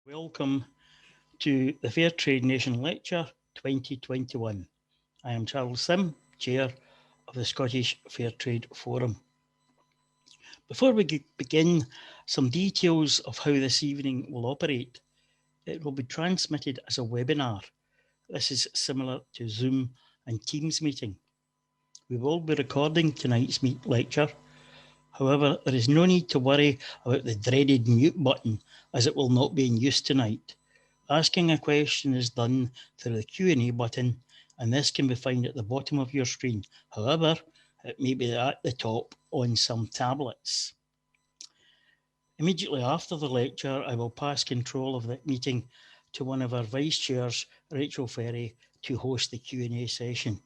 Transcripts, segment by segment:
Welcome to the Fair Trade Nation Lecture 2021. I am Charles Sim, Chair of the Scottish Fair Trade Forum. Before we begin, some details of how this evening will operate. It will be transmitted as a webinar. This is similar to Zoom and Teams meeting. We will be recording tonight's lecture. However, there is no need to worry about the dreaded mute button, as it will not be in use tonight. Asking a question is done through the Q&A button, and this can be found at the bottom of your screen. However, it may be at the top on some tablets. Immediately after the lecture, I will pass control of the meeting to one of our vice chairs, Rachel Ferry, to host the Q&A session.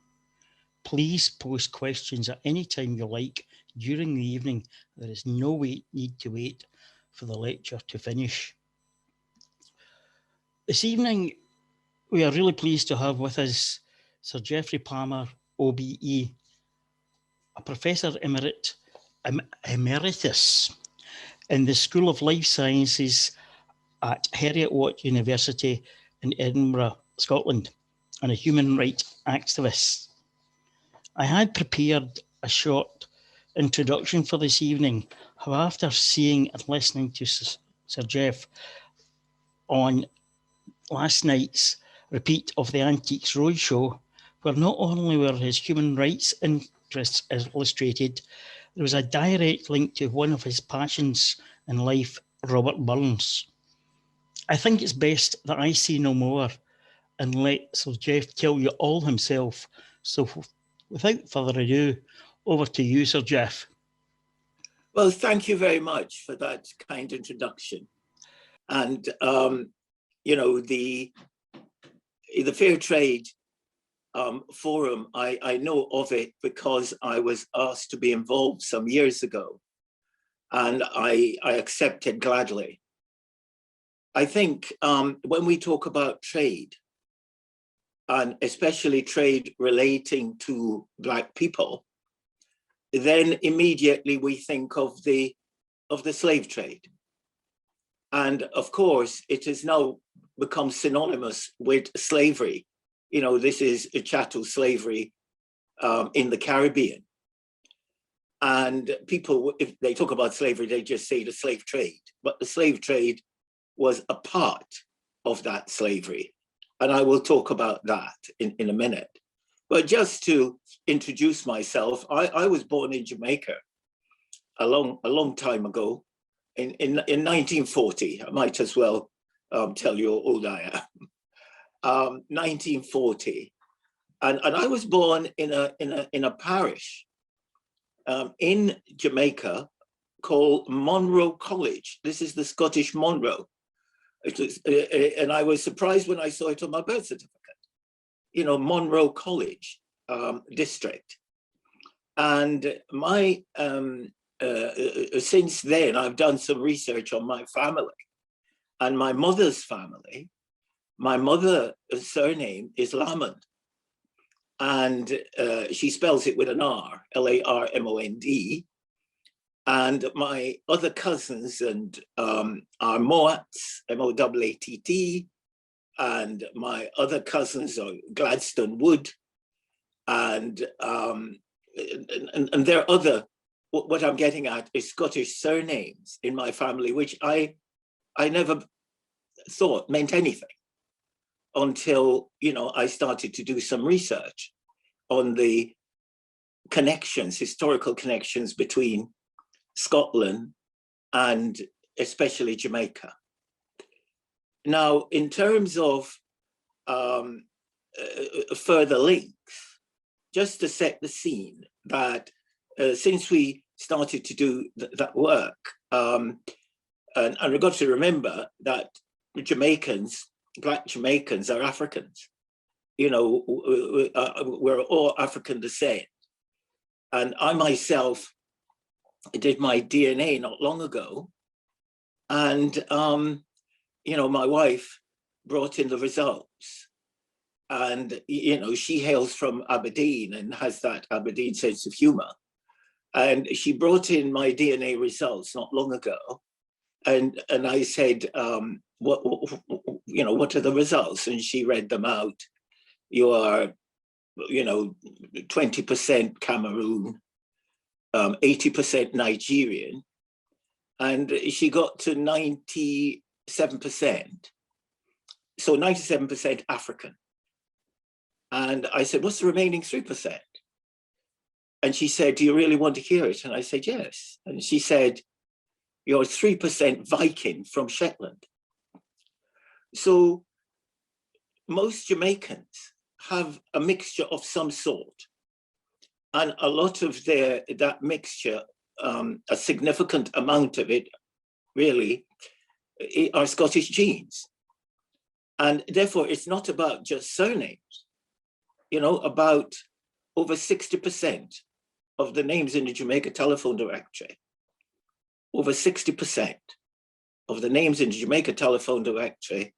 Please post questions at any time you like during the evening. There is no need to wait for the lecture to finish. This evening, we are really pleased to have with us Sir Geoff Palmer, OBE, a Professor Emeritus in the School of Life Sciences at Heriot-Watt University in Edinburgh, Scotland, and a human rights activist. I had prepared a short introduction for this evening. However, after seeing and listening to Sir Geoff on last night's repeat of the Antiques Roadshow, where not only were his human rights interests illustrated, there was a direct link to one of his passions in life, Robert Burns. I think it's best that I say no more and let Sir Geoff tell you all himself. So without further ado, over to you, Sir Geoff. Well, thank you very much for that kind introduction. And, you know, the Fair Trade Forum, I know of it because I was asked to be involved some years ago, and I accepted gladly. I think when we talk about trade, and especially trade relating to Black people, then immediately we think of the slave trade. And of course, it has now become synonymous with slavery. You know, this is a chattel slavery in the Caribbean. And people, if they talk about slavery, they just say the slave trade. But the slave trade was a part of that slavery. And I will talk about that in a minute. But just to introduce myself, I was born in Jamaica a long time ago, in 1940. I might as well tell you how old I am. 1940, and I was born in a parish in Jamaica called Monroe College. This is the Scottish Monroe. It was, and I was surprised when I saw it on my birth certificate. You know, Monroe College district. And my since then, I've done some research on my family and my mother's family. My mother's surname is Lamond, and she spells it with an R, Larmond. And my other cousins and are Moats, Moatt, and my other cousins are Gladstone Wood, and there are other. What I'm getting at is Scottish surnames in my family, which I never thought meant anything until, you know, I started to do some research on the connections, historical connections between Scotland and especially Jamaica. Now, in terms of further links, just to set the scene that since we started to do that work, and we've got to remember that Jamaicans, Black Jamaicans are Africans. You know, we're all African descent. And I myself did my DNA not long ago. And, you know, my wife brought in the results. And, you know, she hails from Aberdeen and has that Aberdeen sense of humor. And she brought in my DNA results not long ago. And I said, what are the results? And she read them out. You are, 20% Cameroon, 80% Nigerian, and she got to 97%. So 97% African. And I said, what's the remaining 3%? And she said, do you really want to hear it? And I said, yes. And she said, you're 3% Viking from Shetland. So most Jamaicans have a mixture of some sort. And a lot of that mixture, a significant amount of it really are Scottish genes. And therefore it's not about just surnames, about over 60% of the names in the Jamaica telephone directory, over 60% of the names in the Jamaica telephone directory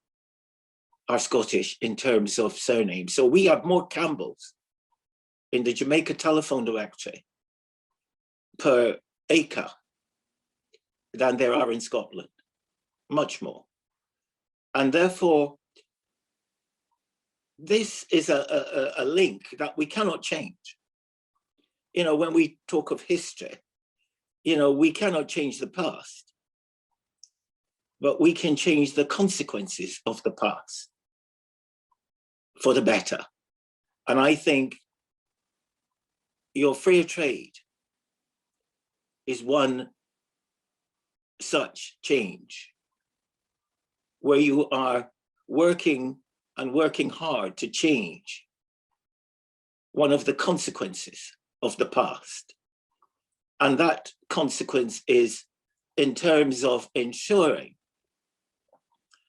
are Scottish in terms of surnames. So we have more Campbells in the Jamaica telephone directory per acre than there are in Scotland, much more. And therefore, this is a link that we cannot change. When we talk of history, we cannot change the past, but we can change the consequences of the past for the better. And I think your fair trade is one such change where you are working hard to change one of the consequences of the past. And that consequence is in terms of ensuring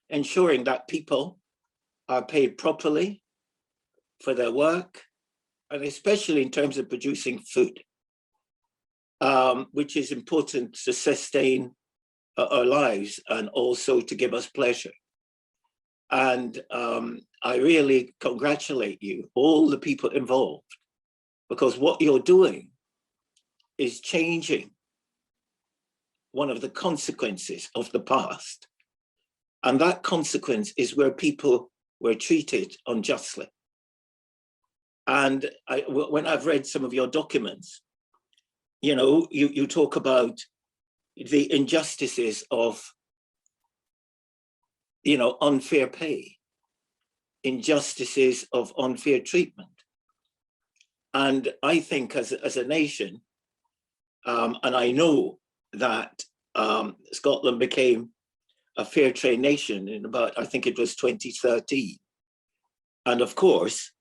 that people are paid properly for their work, and especially in terms of producing food, which is important to sustain our lives and also to give us pleasure. And I really congratulate you, all the people involved, because what you're doing is changing one of the consequences of the past. And that consequence is where people were treated unjustly. And when I've read some of your documents, you talk about the injustices of, unfair pay, injustices of unfair treatment. And I think as a nation, and I know that Scotland became a fair trade nation in about, I think it was 2013. And of course,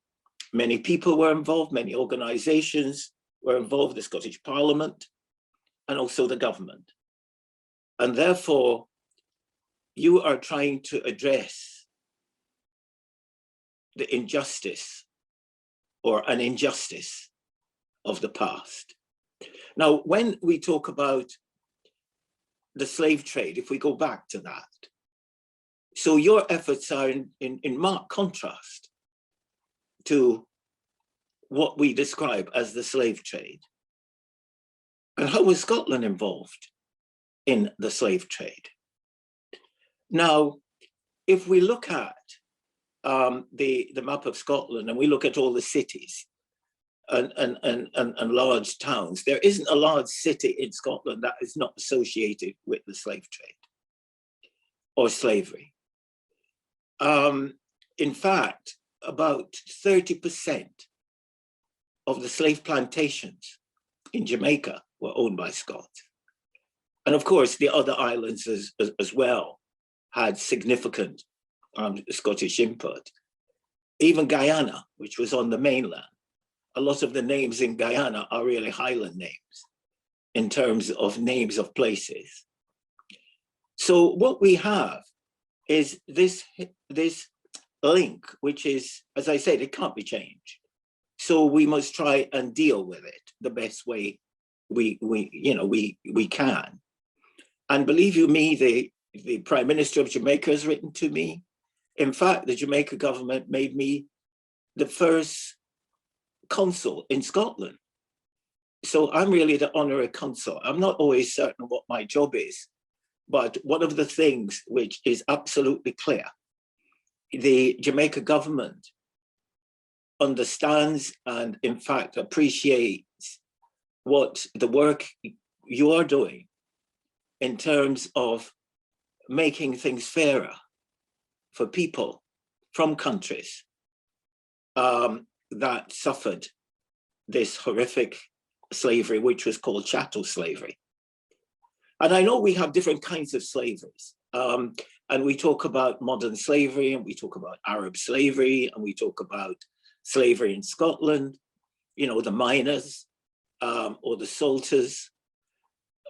many people were involved, many organizations were involved, the Scottish Parliament, and also the government. And therefore, you are trying to address the injustice or an injustice of the past. Now, when we talk about the slave trade, if we go back to that, so your efforts are in marked contrast to what we describe as the slave trade. And how was Scotland involved in the slave trade? Now, if we look at the map of Scotland and we look at all the cities and large towns, there isn't a large city in Scotland that is not associated with the slave trade or slavery. In fact, about 30% of the slave plantations in Jamaica were owned by Scots. And of course, the other islands as well had significant Scottish input. Even Guyana, which was on the mainland, a lot of the names in Guyana are really Highland names in terms of names of places. So what we have is this link, which is, as I said, it can't be changed. So we must try and deal with it the best way we can. And believe you me, the Prime Minister of Jamaica has written to me. In fact, the Jamaica government made me the first consul in Scotland. So I'm really the honorary consul. I'm not always certain what my job is, But one of the things which is absolutely clear, the Jamaica government understands and in fact appreciates what the work you are doing in terms of making things fairer for people from countries that suffered this horrific slavery, which was called chattel slavery. And I know we have different kinds of slaveries. And we talk about modern slavery, and we talk about Arab slavery, and we talk about slavery in Scotland, you know, the miners or the salters.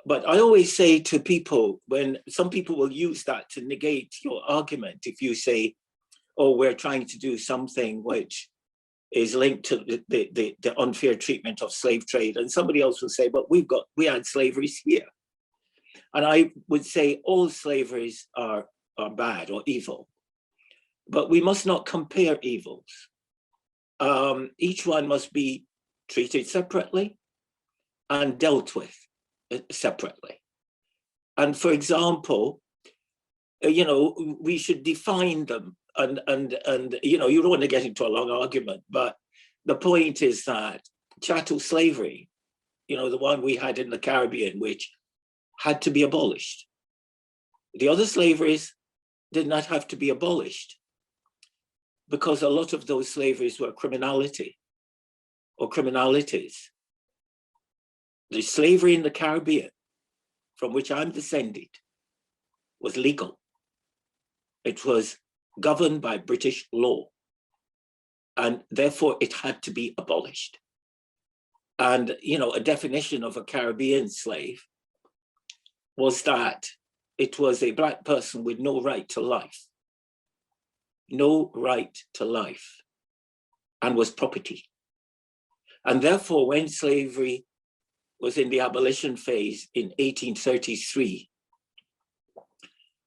But I always say to people, when some people will use that to negate your argument, if you say, oh, we're trying to do something which is linked to the unfair treatment of slave trade, and somebody else will say, but we had slaveries here. And I would say all slaveries are bad or evil, but we must not compare evils. Each one must be treated separately and dealt with separately. And for example, you know, we should define them, and you know, you don't want to get into a long argument, but the point is that chattel slavery, you know, the one we had in the Caribbean, which had to be abolished. The other slaveries did not have to be abolished because a lot of those slaveries were criminality or criminalities. The slavery in the Caribbean, from which I'm descended, was legal. It was governed by British law, and therefore it had to be abolished. And, you know, a definition of a Caribbean slave was that it was a Black person with no right to life, no right to life, and was property. And therefore, when slavery was in the abolition phase in 1833,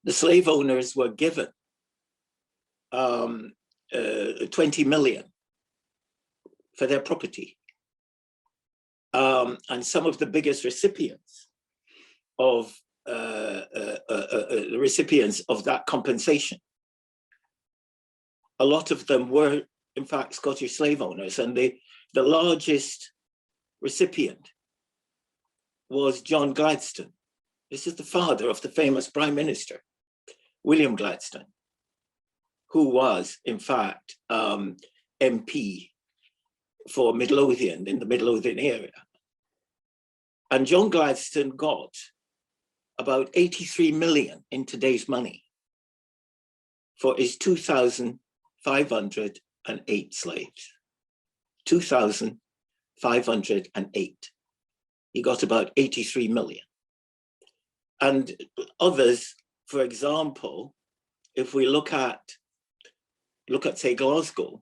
the slave owners were given 20 million for their property. And some of the biggest recipients of that compensation, a lot of them were in fact Scottish slave owners, and the largest recipient was John Gladstone. This is the father of the famous Prime Minister, William Gladstone, who was in fact MP for Midlothian, in the Midlothian area. And John Gladstone got about 83 million in today's money for his 2,508 slaves. 2,508. He got about 83 million. And others, for example, if we look at say Glasgow,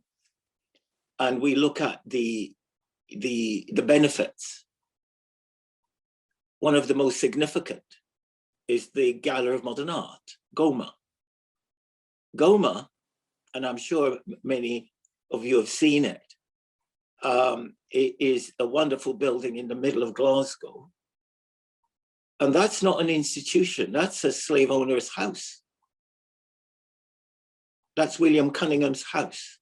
and we look at the benefits, one of the most significant is the Gallery of Modern Art, GOMA. GOMA, and I'm sure many of you have seen it, it is a wonderful building in the middle of Glasgow. And that's not an institution, that's a slave owner's house. That's William Cunningham's house.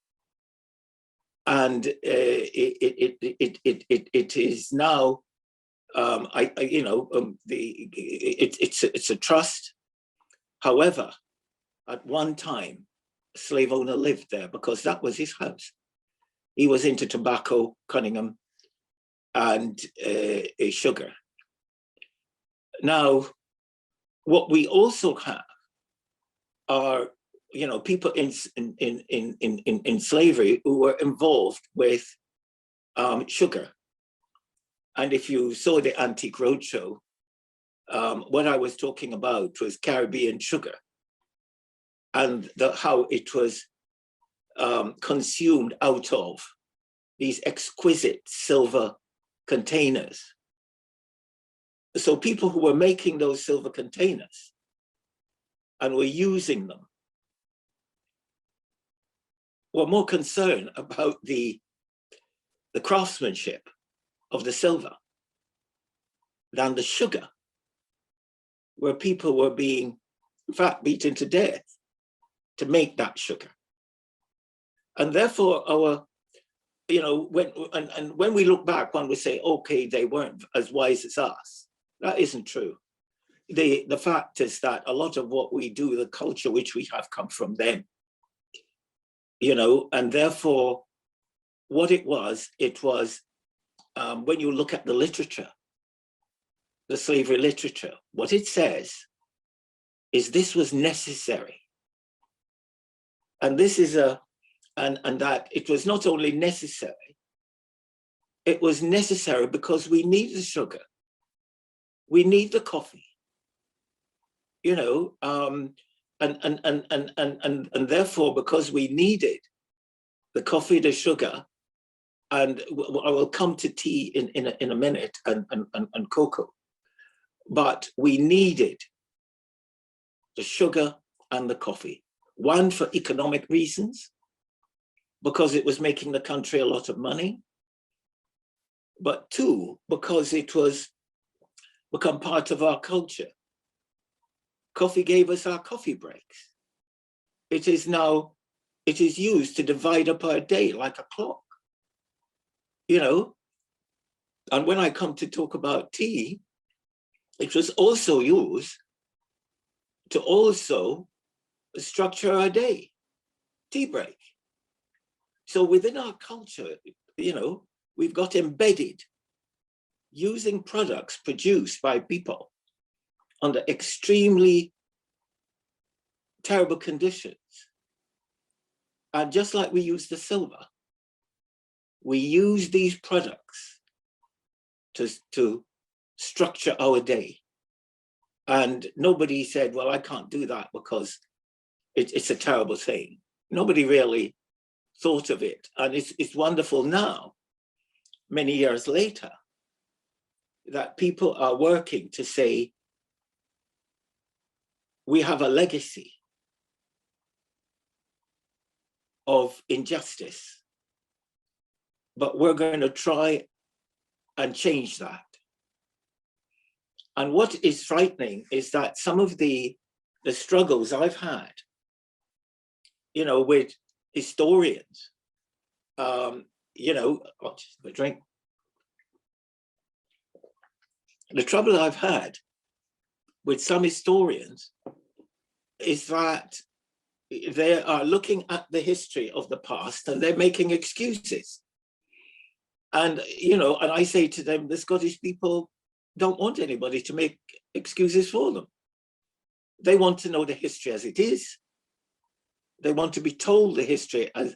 And it is now, it's a trust. However, at one time, a slave owner lived there because that was his house. He was into tobacco, Cunningham, and sugar. Now, what we also have are, you know, people in slavery who were involved with sugar. And if you saw the Antique Roadshow, what I was talking about was Caribbean sugar and how it was consumed out of these exquisite silver containers. So people who were making those silver containers and were using them were more concerned about the craftsmanship of the silver than the sugar where people were being, in fact, beaten to death to make that sugar. And therefore, our, when we look back, one would say, okay, they weren't as wise as us. That isn't true. The fact is that a lot of what we do, the culture which we have, come from them, and therefore what it was, when you look at the literature, the slavery literature, what it says is this was necessary. And this is and that it was not only necessary, it was necessary because we need the sugar, we need the coffee, and therefore, because we needed the coffee, the sugar, and I will come to tea in a minute, and cocoa, but we needed the sugar and the coffee. One, for economic reasons, because it was making the country a lot of money, but two, because it was become part of our culture. Coffee gave us our coffee breaks. It is used to divide up our day like a clock, And when I come to talk about tea, it was also used to also structure our day, tea break. So within our culture, we've got embedded using products produced by people under extremely terrible conditions. And just like we use the silver, we use these products to structure our day. And nobody said, well, I can't do that because it's a terrible thing. Nobody really thought of it. And it's wonderful now, many years later, that people are working to say, we have a legacy of injustice, but we're going to try and change that. And what is frightening is that some of the struggles I've had, with historians, just a drink. The trouble I've had with some historians is that they are looking at the history of the past and they're making excuses. And, and I say to them, the Scottish people don't want anybody to make excuses for them. They want to know the history as it is. They want to be told the history as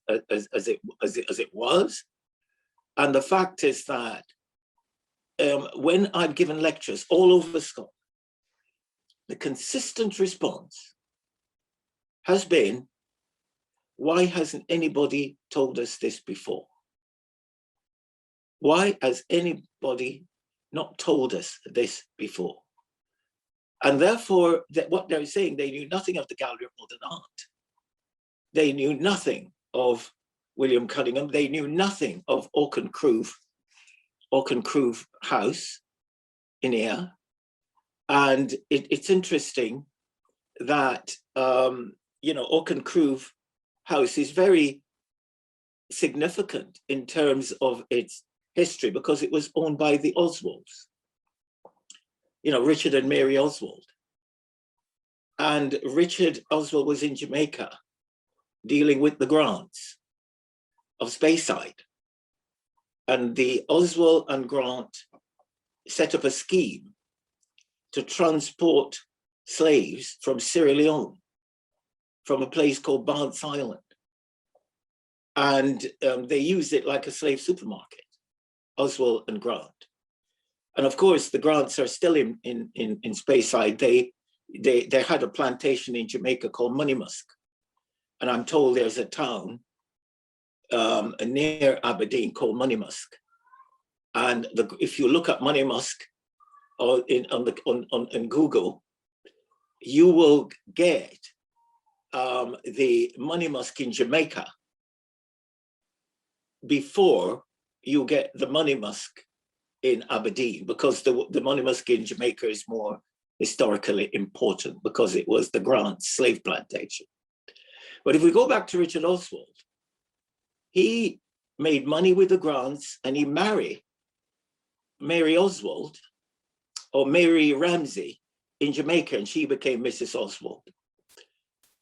it was. And the fact is that when I've given lectures all over Scotland, the consistent response has been, why hasn't anybody told us this before? Why has anybody not told us this before? And therefore, what they're saying, they knew nothing of the Gallery of Modern Art. They knew nothing of William Cunningham. They knew nothing of Auchencruive House in Ayr. And it's interesting that, Auchencruive House is very significant in terms of its history because it was owned by the Oswalds, Richard and Mary Oswald. And Richard Oswald was in Jamaica dealing with the grants of Speyside. And the Oswald and Grant set up a scheme to transport slaves from Sierra Leone, from a place called Barnes Island. And they used it like a slave supermarket, Oswald and Grant. And of course, the Grants are still in Speyside. They had a plantation in Jamaica called Money Musk. And I'm told there's a town near Aberdeen called Money Musk. And if you look at Money Musk on Google, you will get the Money Musk in Jamaica before you get the Money Musk in Aberdeen, because the Money Musk in Jamaica is more historically important because it was the Grant slave plantation. But if we go back to Richard Oswald, he made money with the Grants and he married Mary Oswald or Mary Ramsey in Jamaica, and she became Mrs. Oswald.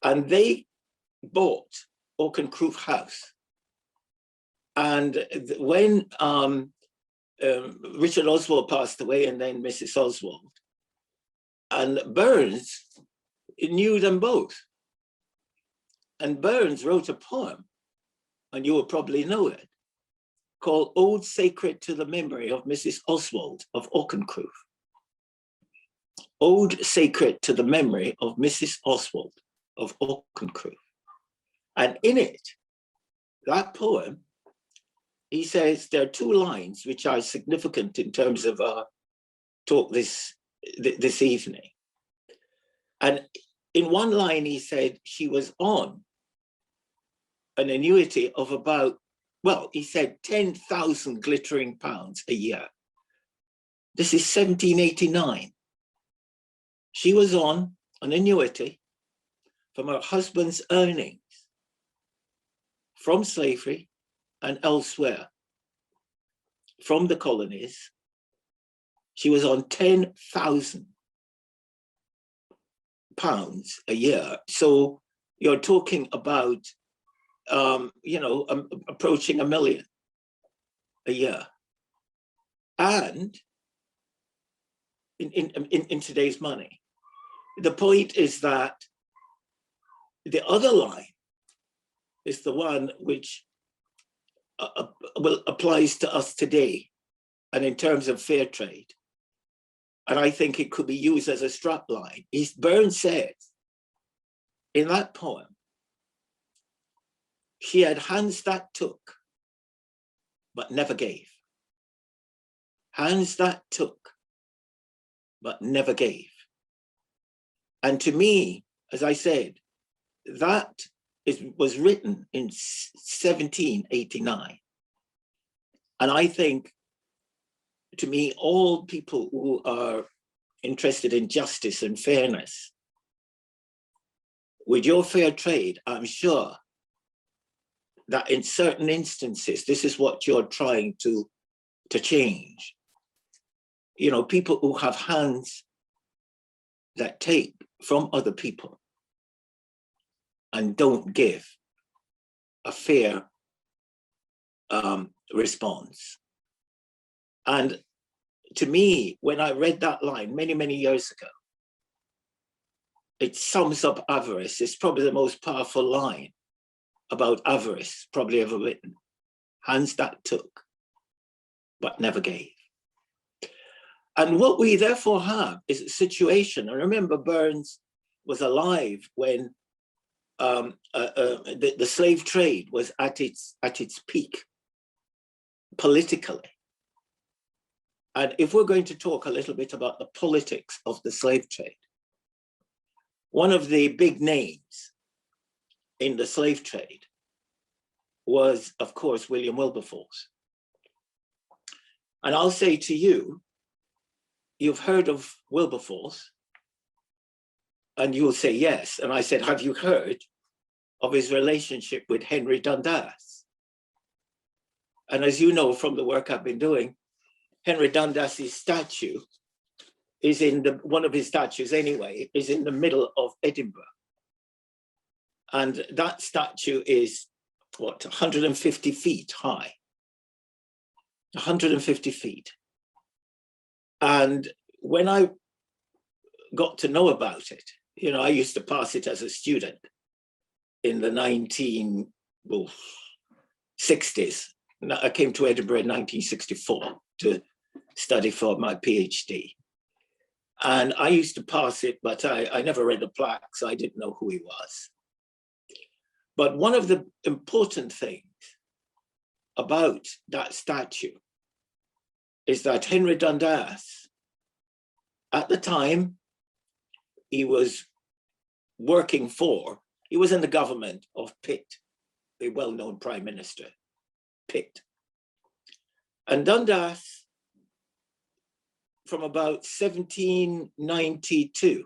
And they bought Oakencroof House. And when Richard Oswald passed away and then Mrs. Oswald, and Burns knew them both. And Burns wrote a poem, and you will probably know it, called Ode Sacred to the Memory of Mrs. Oswald of Oakencroof. Ode Sacred to the Memory of Mrs. Oswald of Oakencroof. And in it, that poem, he says there are two lines which are significant in terms of our talk this evening. And in one line, he said she was on an annuity of about, well, he said 10,000 glittering pounds a year. This is 1789. She was on an annuity from her husband's earnings from slavery and elsewhere, from the colonies. She was on 10,000 pounds a year. So you're talking about, approaching $1 million a year. And in today's money, the point is that the other line is the one which applies to us today, and in terms of fair trade. And I think it could be used as a strap line. Burns said in that poem, she had hands that took, but never gave. Hands that took, but never gave. And to me, as I said, that was written in 1789. And I think, to me, all people who are interested in justice and fairness, with your fair trade, I'm sure that in certain instances, this is what you're trying to change. You know, people who have hands that take from other people and don't give a fair response. And to me, when I read that line many, many years ago, it sums up avarice. It's probably the most powerful line about avarice probably ever written. Hands that took, but never gave. And what we therefore have is a situation, and remember Burns was alive when the slave trade was at its peak politically. And if we're going to talk a little bit about the politics of the slave trade, one of the big names in the slave trade was, of course, William Wilberforce. And I'll say to you, you've heard of Wilberforce, and you'll say yes. And I said, have you heard of his relationship with Henry Dundas? And as you know from the work I've been doing, Henry Dundas's statue is one of his statues anyway, is in the middle of Edinburgh. And that statue is, 150 feet high, 150 feet. And when I got to know about it, I used to pass it as a student in the 1960s. I came to Edinburgh in 1964 to study for my PhD. And I used to pass it, but I never read the plaque, so I didn't know who he was. But one of the important things about that statue is that Henry Dundas, at the time, he was he was in the government of Pitt, the well-known Prime Minister, Pitt. And Dundas from about 1792,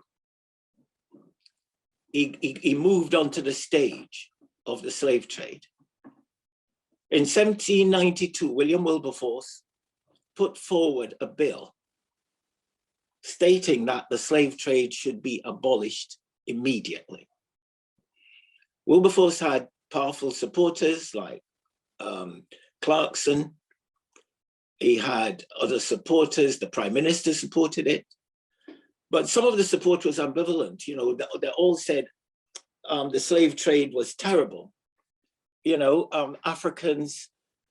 he moved onto the stage of the slave trade. In 1792, William Wilberforce put forward a bill stating that the slave trade should be abolished immediately. Wilberforce had powerful supporters like Clarkson. He had other supporters, the Prime Minister supported it, but some of the support was ambivalent. You know, they all said the slave trade was terrible. You know, Africans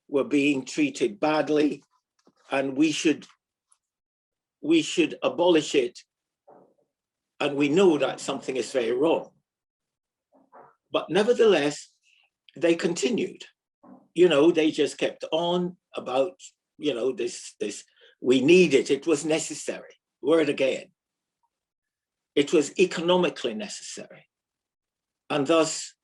were being treated badly, and we should abolish it. And we know that something is very wrong. But nevertheless, they continued. You know, they just kept on about, you know, this, we need it, it was necessary. Word again. It was economically necessary. And thus,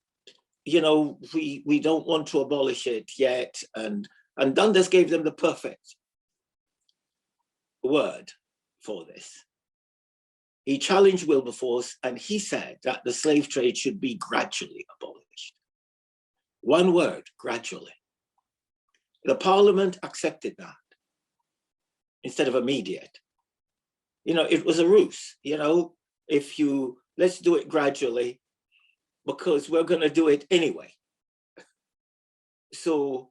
you know, we don't want to abolish it yet. And Dundas gave them the perfect word for this. He challenged Wilberforce, and he said that the slave trade should be gradually abolished. One word, gradually. The Parliament accepted that instead of immediate. You know, it was a ruse, you know, let's do it gradually because we're going to do it anyway. So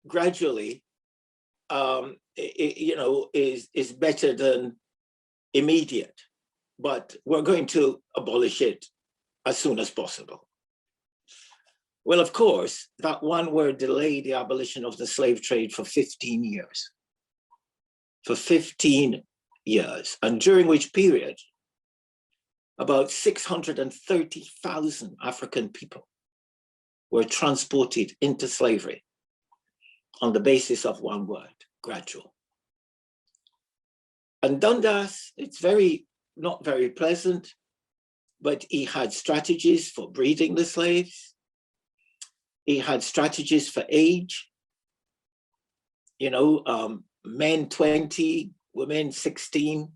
gradually, you know, is better than immediate, but we're going to abolish it as soon as possible. Well, of course, that one word delayed the abolition of the slave trade for 15 years. For 15 years, and during which period, about 630,000 African people were transported into slavery on the basis of one word, gradual. And Dundas, it's not very pleasant, but he had strategies for breeding the slaves. He had strategies for age. You know, men 20, women 16.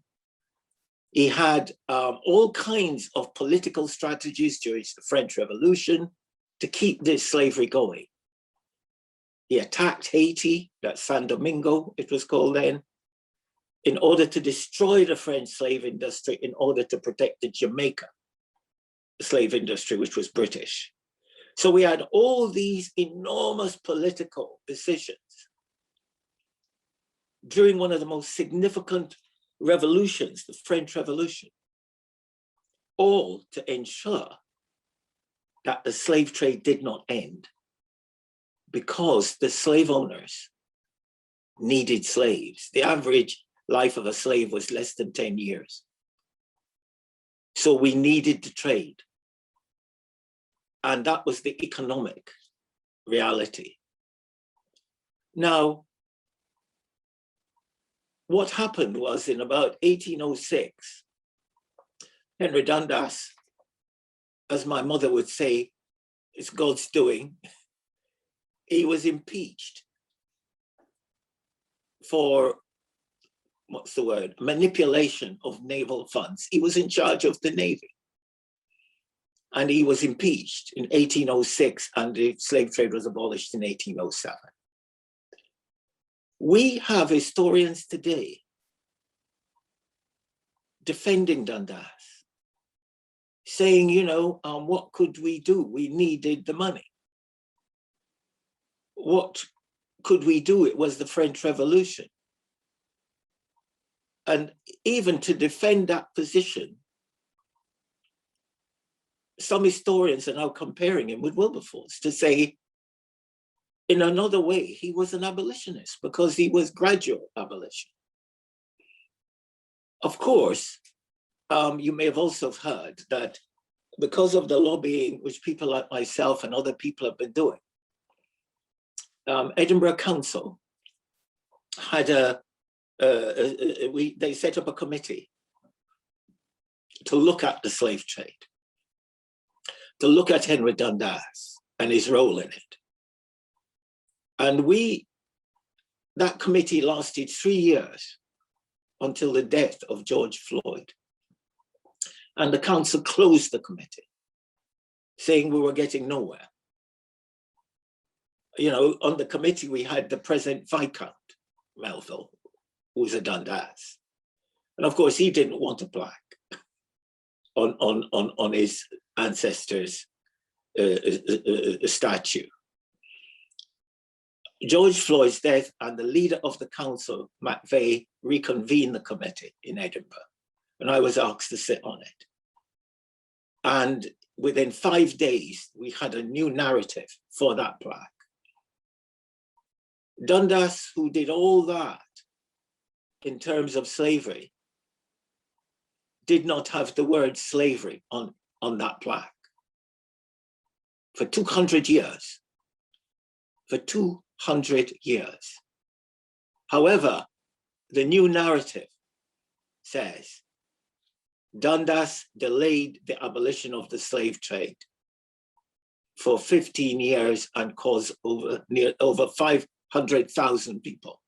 He had all kinds of political strategies during the French Revolution to keep this slavery going. He attacked Haiti, that's San Domingo, it was called then, in order to destroy the French slave industry, in order to protect the Jamaica slave industry, which was British. So we had all these enormous political decisions during one of the most significant revolutions, the French Revolution, all to ensure that the slave trade did not end, because the slave owners needed slaves. The average life of a slave was less than 10 years. So we needed to trade. And that was the economic reality. Now, what happened was in about 1806, Henry Dundas, as my mother would say, it's God's doing, he was impeached for, what's the word, manipulation of naval funds. He was in charge of the Navy. And he was impeached in 1806, and the slave trade was abolished in 1807. We have historians today defending Dundas, saying, you know, what could we do? We needed the money. What could we do? It was the French Revolution. And even to defend that position, some historians are now comparing him with Wilberforce to say, in another way, he was an abolitionist because he was gradual abolition. Of course, you may have also heard that because of the lobbying, which people like myself and other people have been doing, Edinburgh Council had they set up a committee to look at the slave trade, to look at Henry Dundas and his role in it. And that committee lasted 3 years until the death of George Floyd. And the council closed the committee, saying we were getting nowhere. You know, on the committee, we had the present Viscount Melville, who was a Dundas. And of course, he didn't want a plaque on his ancestors' statue. George Floyd's death and the leader of the council, McVeigh, reconvened the committee in Edinburgh, and I was asked to sit on it. And within 5 days, we had a new narrative for that plaque. Dundas, who did all that in terms of slavery, did not have the word slavery on that plaque for 200 years. For 200 years. However, the new narrative says Dundas delayed the abolition of the slave trade for 15 years and caused over 500,000 people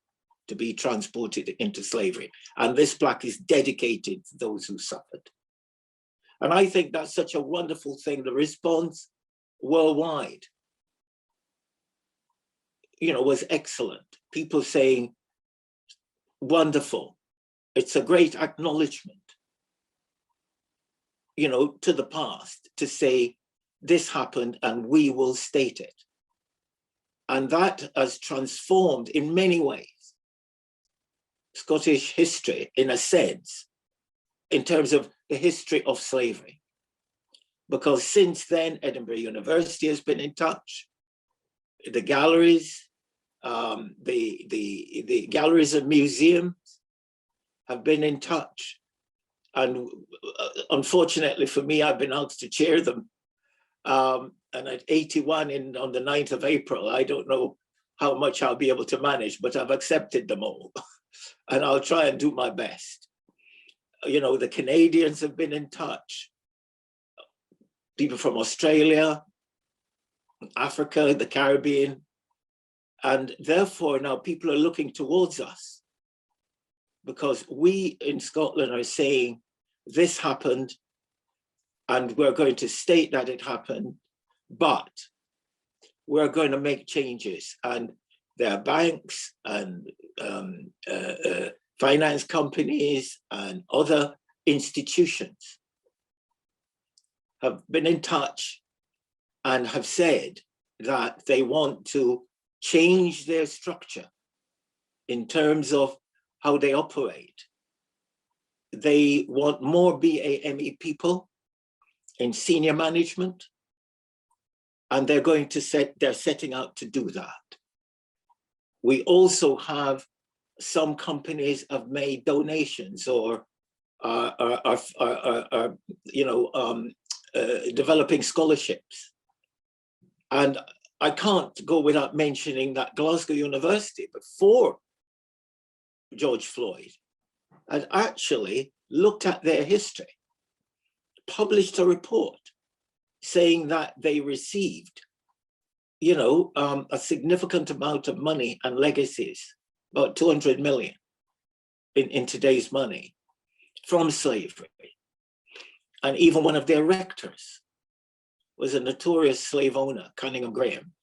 to be transported into slavery. And this plaque is dedicated to those who suffered. And I think that's such a wonderful thing. The response worldwide, you know, was excellent. People saying, wonderful. It's a great acknowledgement, you know, to the past, to say this happened and we will state it. And that has transformed in many ways Scottish history, in a sense, in terms of the history of slavery. Because since then, Edinburgh University has been in touch. The galleries, the galleries and museums have been in touch. And unfortunately for me, I've been asked to chair them. And at 81 on the 9th of April, I don't know how much I'll be able to manage, but I've accepted them all. And I'll try and do my best. You know, the Canadians have been in touch. People from Australia, Africa, the Caribbean. And therefore now people are looking towards us because we in Scotland are saying this happened and we're going to state that it happened, but we're going to make changes. And there are banks and finance companies and other institutions have been in touch and have said that they want to change their structure in terms of how they operate. They want more BAME people in senior management, and they're setting out to do that. We also have some companies have made donations or are developing scholarships. And I can't go without mentioning that Glasgow University, before George Floyd, had actually looked at their history, published a report saying that they received, a significant amount of money and legacies, about 200 million in today's money, from slavery. And even one of their rectors was a notorious slave owner, Cunningham Graham.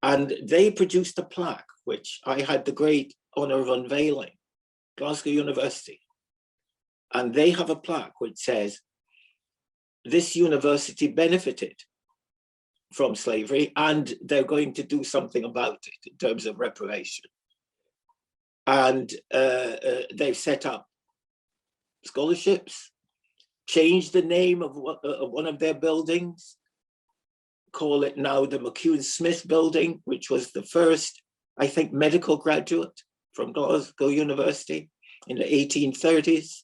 And they produced a plaque, which I had the great honor of unveiling, Glasgow University. And they have a plaque which says, this university benefited from slavery and they're going to do something about it in terms of reparation. And they've set up scholarships, changed the name of one of their buildings, call it now the McEwen Smith Building, which was the first, I think, medical graduate from Glasgow University in the 1830s.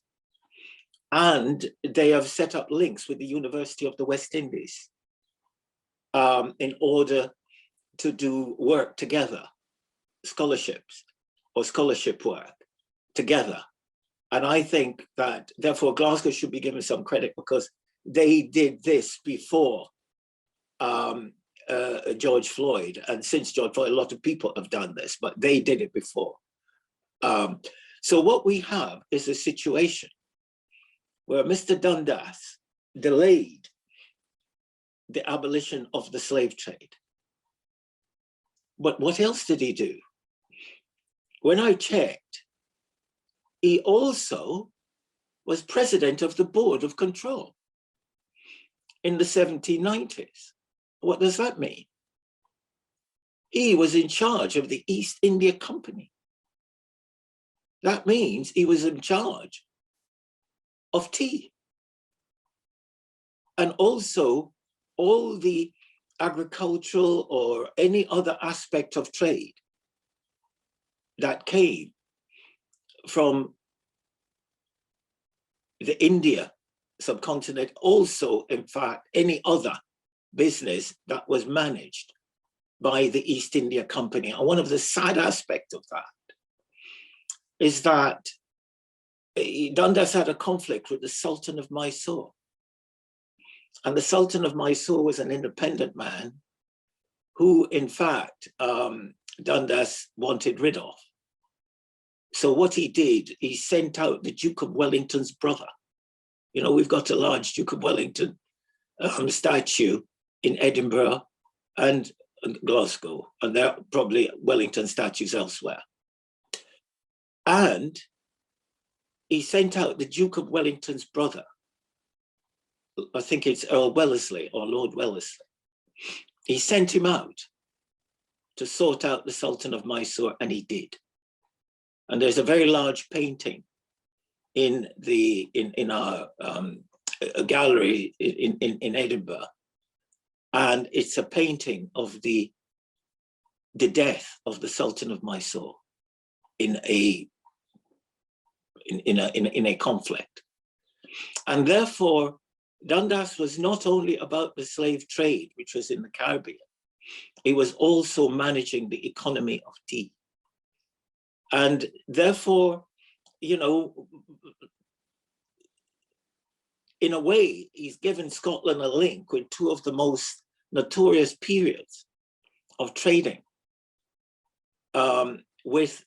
And they have set up links with the University of the West Indies in order to do work together, scholarships or scholarship work together. And I think that therefore Glasgow should be given some credit because they did this before George Floyd. And since George Floyd, a lot of people have done this, but they did it before. So what we have is a situation where Mr. Dundas delayed the abolition of the slave trade. But what else did he do? When I checked, he also was president of the Board of Control in the 1790s. What does that mean? He was in charge of the East India Company. That means he was in charge of tea. And also all the agricultural or any other aspect of trade that came from the India subcontinent, also, in fact, any other business that was managed by the East India Company. And one of the sad aspects of that is that Dundas had a conflict with the Sultan of Mysore. And the Sultan of Mysore was an independent man who, in fact, Dundas wanted rid of. So what he did, he sent out the Duke of Wellington's brother. You know, we've got a large Duke of Wellington statue in Edinburgh and Glasgow, and there are probably Wellington statues elsewhere. And he sent out the Duke of Wellington's brother. I think it's Earl Wellesley or Lord Wellesley. He sent him out to sort out the Sultan of Mysore, and he did. And there's a very large painting in our gallery in Edinburgh, and it's a painting of the death of the Sultan of Mysore in a conflict. And therefore, Dundas was not only about the slave trade, which was in the Caribbean, he was also managing the economy of tea. And therefore, you know, in a way, he's given Scotland a link with two of the most notorious periods of trading with,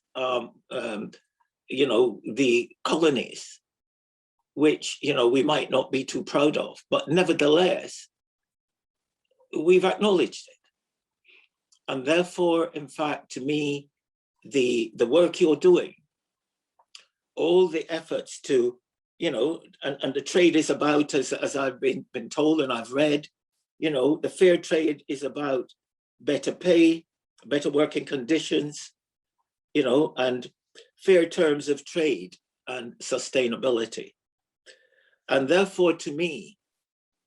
you know, the colonies, which, you know, we might not be too proud of, but nevertheless, we've acknowledged it. And therefore, in fact, to me, the work you're doing, all the efforts to, you know, and the trade is about, as I've been told and I've read, you know, the fair trade is about better pay, better working conditions, you know, and fair terms of trade and sustainability. And therefore, to me,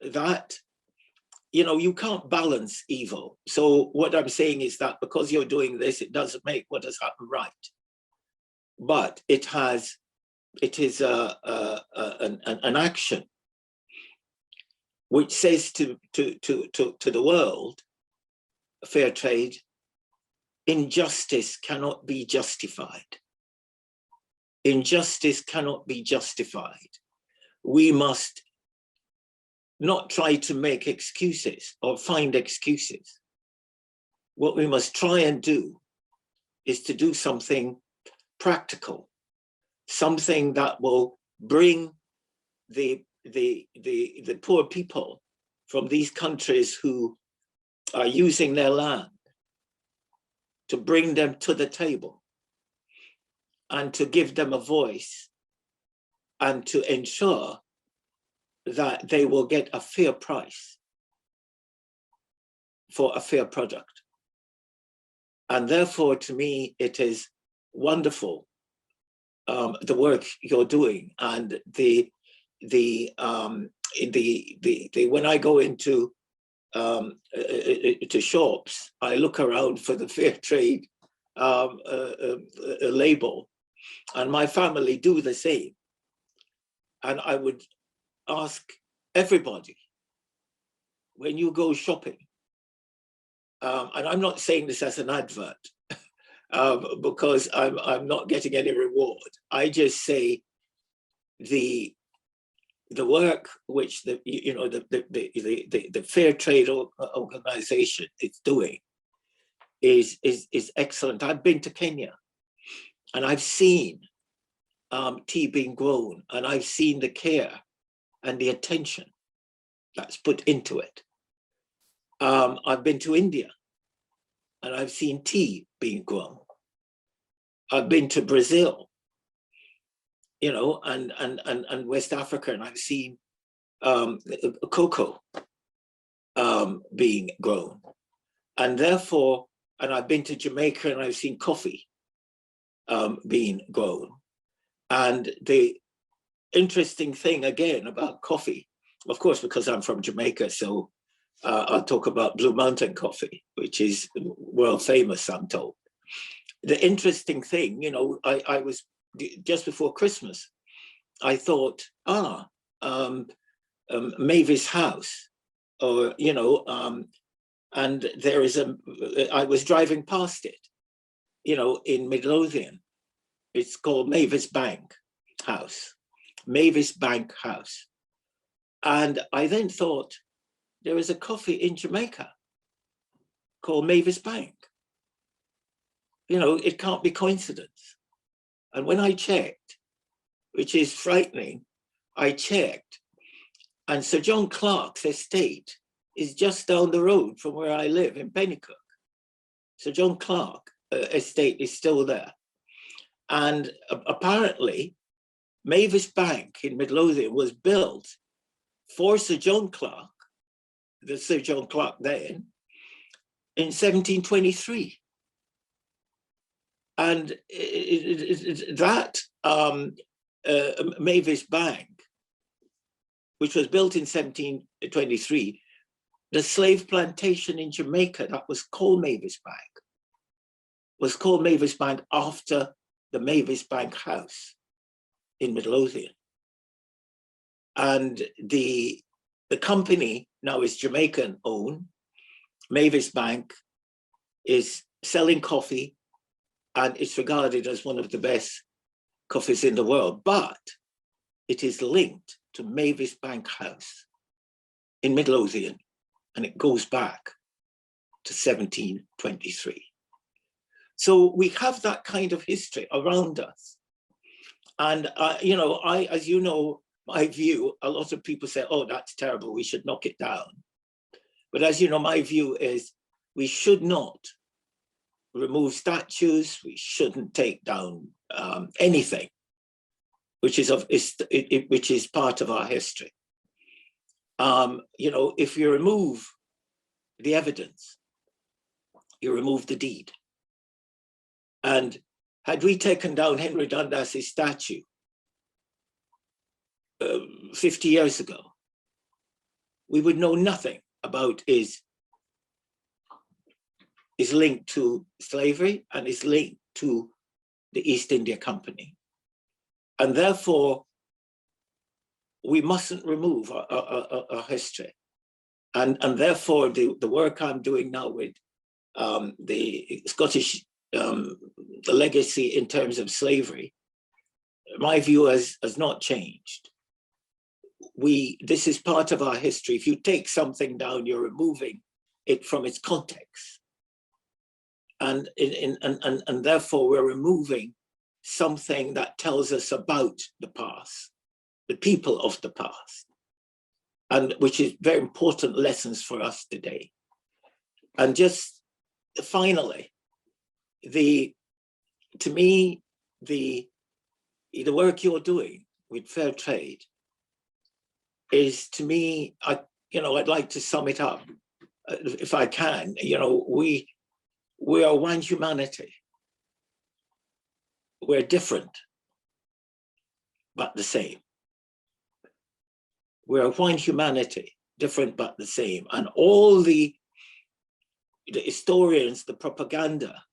that, you know, you can't balance evil. So what I'm saying is that because you're doing this, it doesn't make what has happened right. But it is an action which says to the world, fair trade, injustice cannot be justified. Injustice cannot be justified. We must not try to make excuses or find excuses. What we must try and do is to do something practical, something that will bring the poor people from these countries who are using their land, to bring them to the table and to give them a voice and to ensure that they will get a fair price for a fair product. And therefore, to me, it is wonderful, the work you're doing. And when I go into to shops, I look around for the fair trade label, and my family do the same. And I would ask everybody, when you go shopping, and I'm not saying this as an advert, because I'm not getting any reward. I just say the work which the fair trade organization is doing is excellent. I've been to Kenya, and I've seen tea being grown, and I've seen the care and the attention that's put into it. I've been to India and I've seen tea being grown. I've been to Brazil, you know, and West Africa, and I've seen cocoa being grown. And therefore, and I've been to Jamaica and I've seen coffee being grown. And the interesting thing again about coffee, of course, because I'm from Jamaica, so I'll talk about Blue Mountain coffee, which is world famous, I'm told. The interesting thing, you know, I was just before Christmas, I thought, Mavis House, or, you know, and there is I was driving past it, you know, in Midlothian. It's called Mavis Bank House, Mavis Bank House. And I then thought, there is a coffee in Jamaica called Mavis Bank. You know, it can't be coincidence. And when I checked, which is frightening, I checked, and Sir John Clarke's estate is just down the road from where I live in Pennycook. Sir John Clarke estate is still there. And apparently, Mavis Bank in Midlothian was built for Sir John Clarke, the Sir John Clarke then, in 1723. And that Mavis Bank, which was built in 1723, the slave plantation in Jamaica that was called Mavis Bank, was called Mavis Bank after the Mavis Bank House in Midlothian. And the company now is Jamaican owned. Mavis Bank is selling coffee, and it's regarded as one of the best coffees in the world, but it is linked to Mavis Bank House in Midlothian, and it goes back to 1723. So we have that kind of history around us. And, you know, as you know, my view, a lot of people say, oh, that's terrible, we should knock it down. But as you know, my view is we should not remove statues, we shouldn't take down anything which is part of our history. You know, if you remove the evidence, you remove the deed. And had we taken down Henry Dundas' statue 50 years ago, we would know nothing about his link to slavery and his link to the East India Company. And therefore, we mustn't remove our history. And therefore, the work I'm doing now with the Scottish the legacy in terms of slavery, my view has not changed. This is part of our history. If you take something down, you're removing it from its context. And therefore, we're removing something that tells us about the past, the people of the past, and which is very important lessons for us today. And just finally, to me, the work you're doing with fair trade is, to me, I'd like to sum it up, if I can. You know, we are one humanity. We're different, but the same. We're one humanity, different but the same. And all the historians, the propaganda,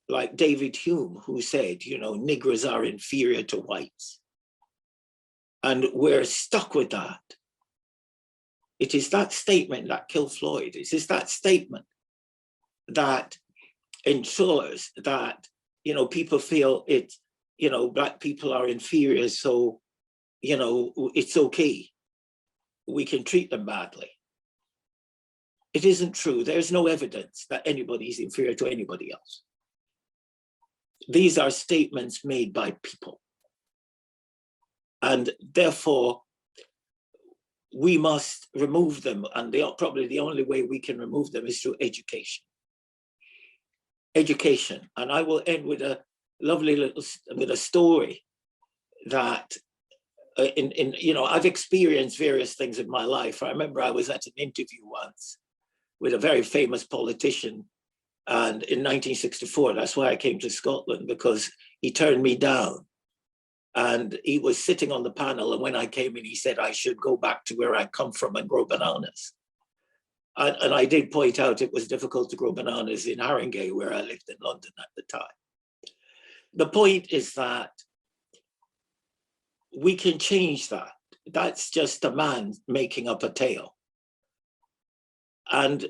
like David Hume, who said, you know, Negroes are inferior to whites. And we're stuck with that. It is that statement that killed Floyd. It is that statement that ensures that, you know, people feel Black people are inferior, so, you know, it's okay. We can treat them badly. It isn't true. There's no evidence that anybody is inferior to anybody else. These are statements made by people. And therefore, we must remove them. And probably the only way we can remove them is through education. Education. And I will end with a lovely little story that I've experienced various things in my life. I remember I was at an interview once with a very famous politician, and in 1964, that's why I came to Scotland, because he turned me down. And he was sitting on the panel, and when I came in, he said I should go back to where I come from and grow bananas. And I did point out it was difficult to grow bananas in Haringey, where I lived in London at the time. The point is that we can change that. That's just a man making up a tale. And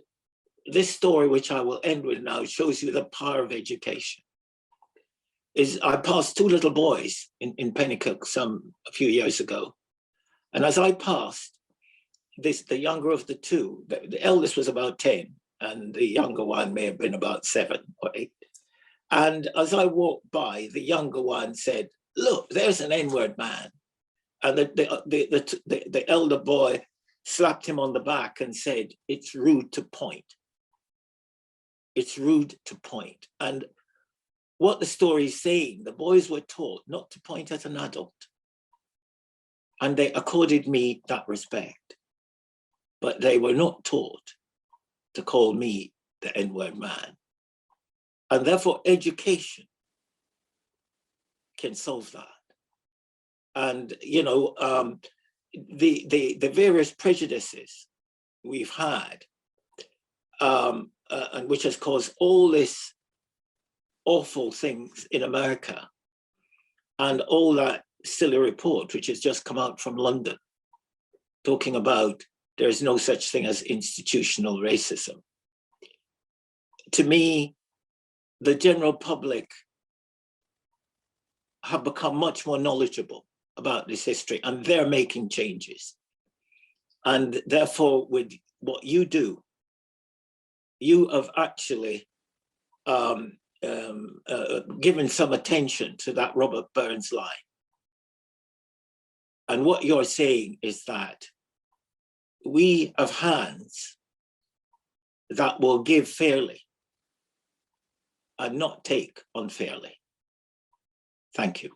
this story, which I will end with now, shows you the power of education. I passed two little boys in Pennycook a few years ago. And as I passed, the younger of the two, the eldest was about 10, and the younger one may have been about 7 or 8. And as I walked by, the younger one said, "Look, there's an N-word man." And the elder boy slapped him on the back and said, "It's rude to point. It's rude to point." And what the story is saying, the boys were taught not to point at an adult. And they accorded me that respect. But they were not taught to call me the N-word man. And therefore, education can solve that. And, the various prejudices we've had, and which has caused all this awful things in America, and all that silly report, which has just come out from London, talking about there is no such thing as institutional racism. To me, the general public have become much more knowledgeable about this history, and they're making changes. And therefore, with what you do, you have actually given some attention to that Robert Burns line. And what you're saying is that we have hands that will give fairly and not take unfairly. Thank you.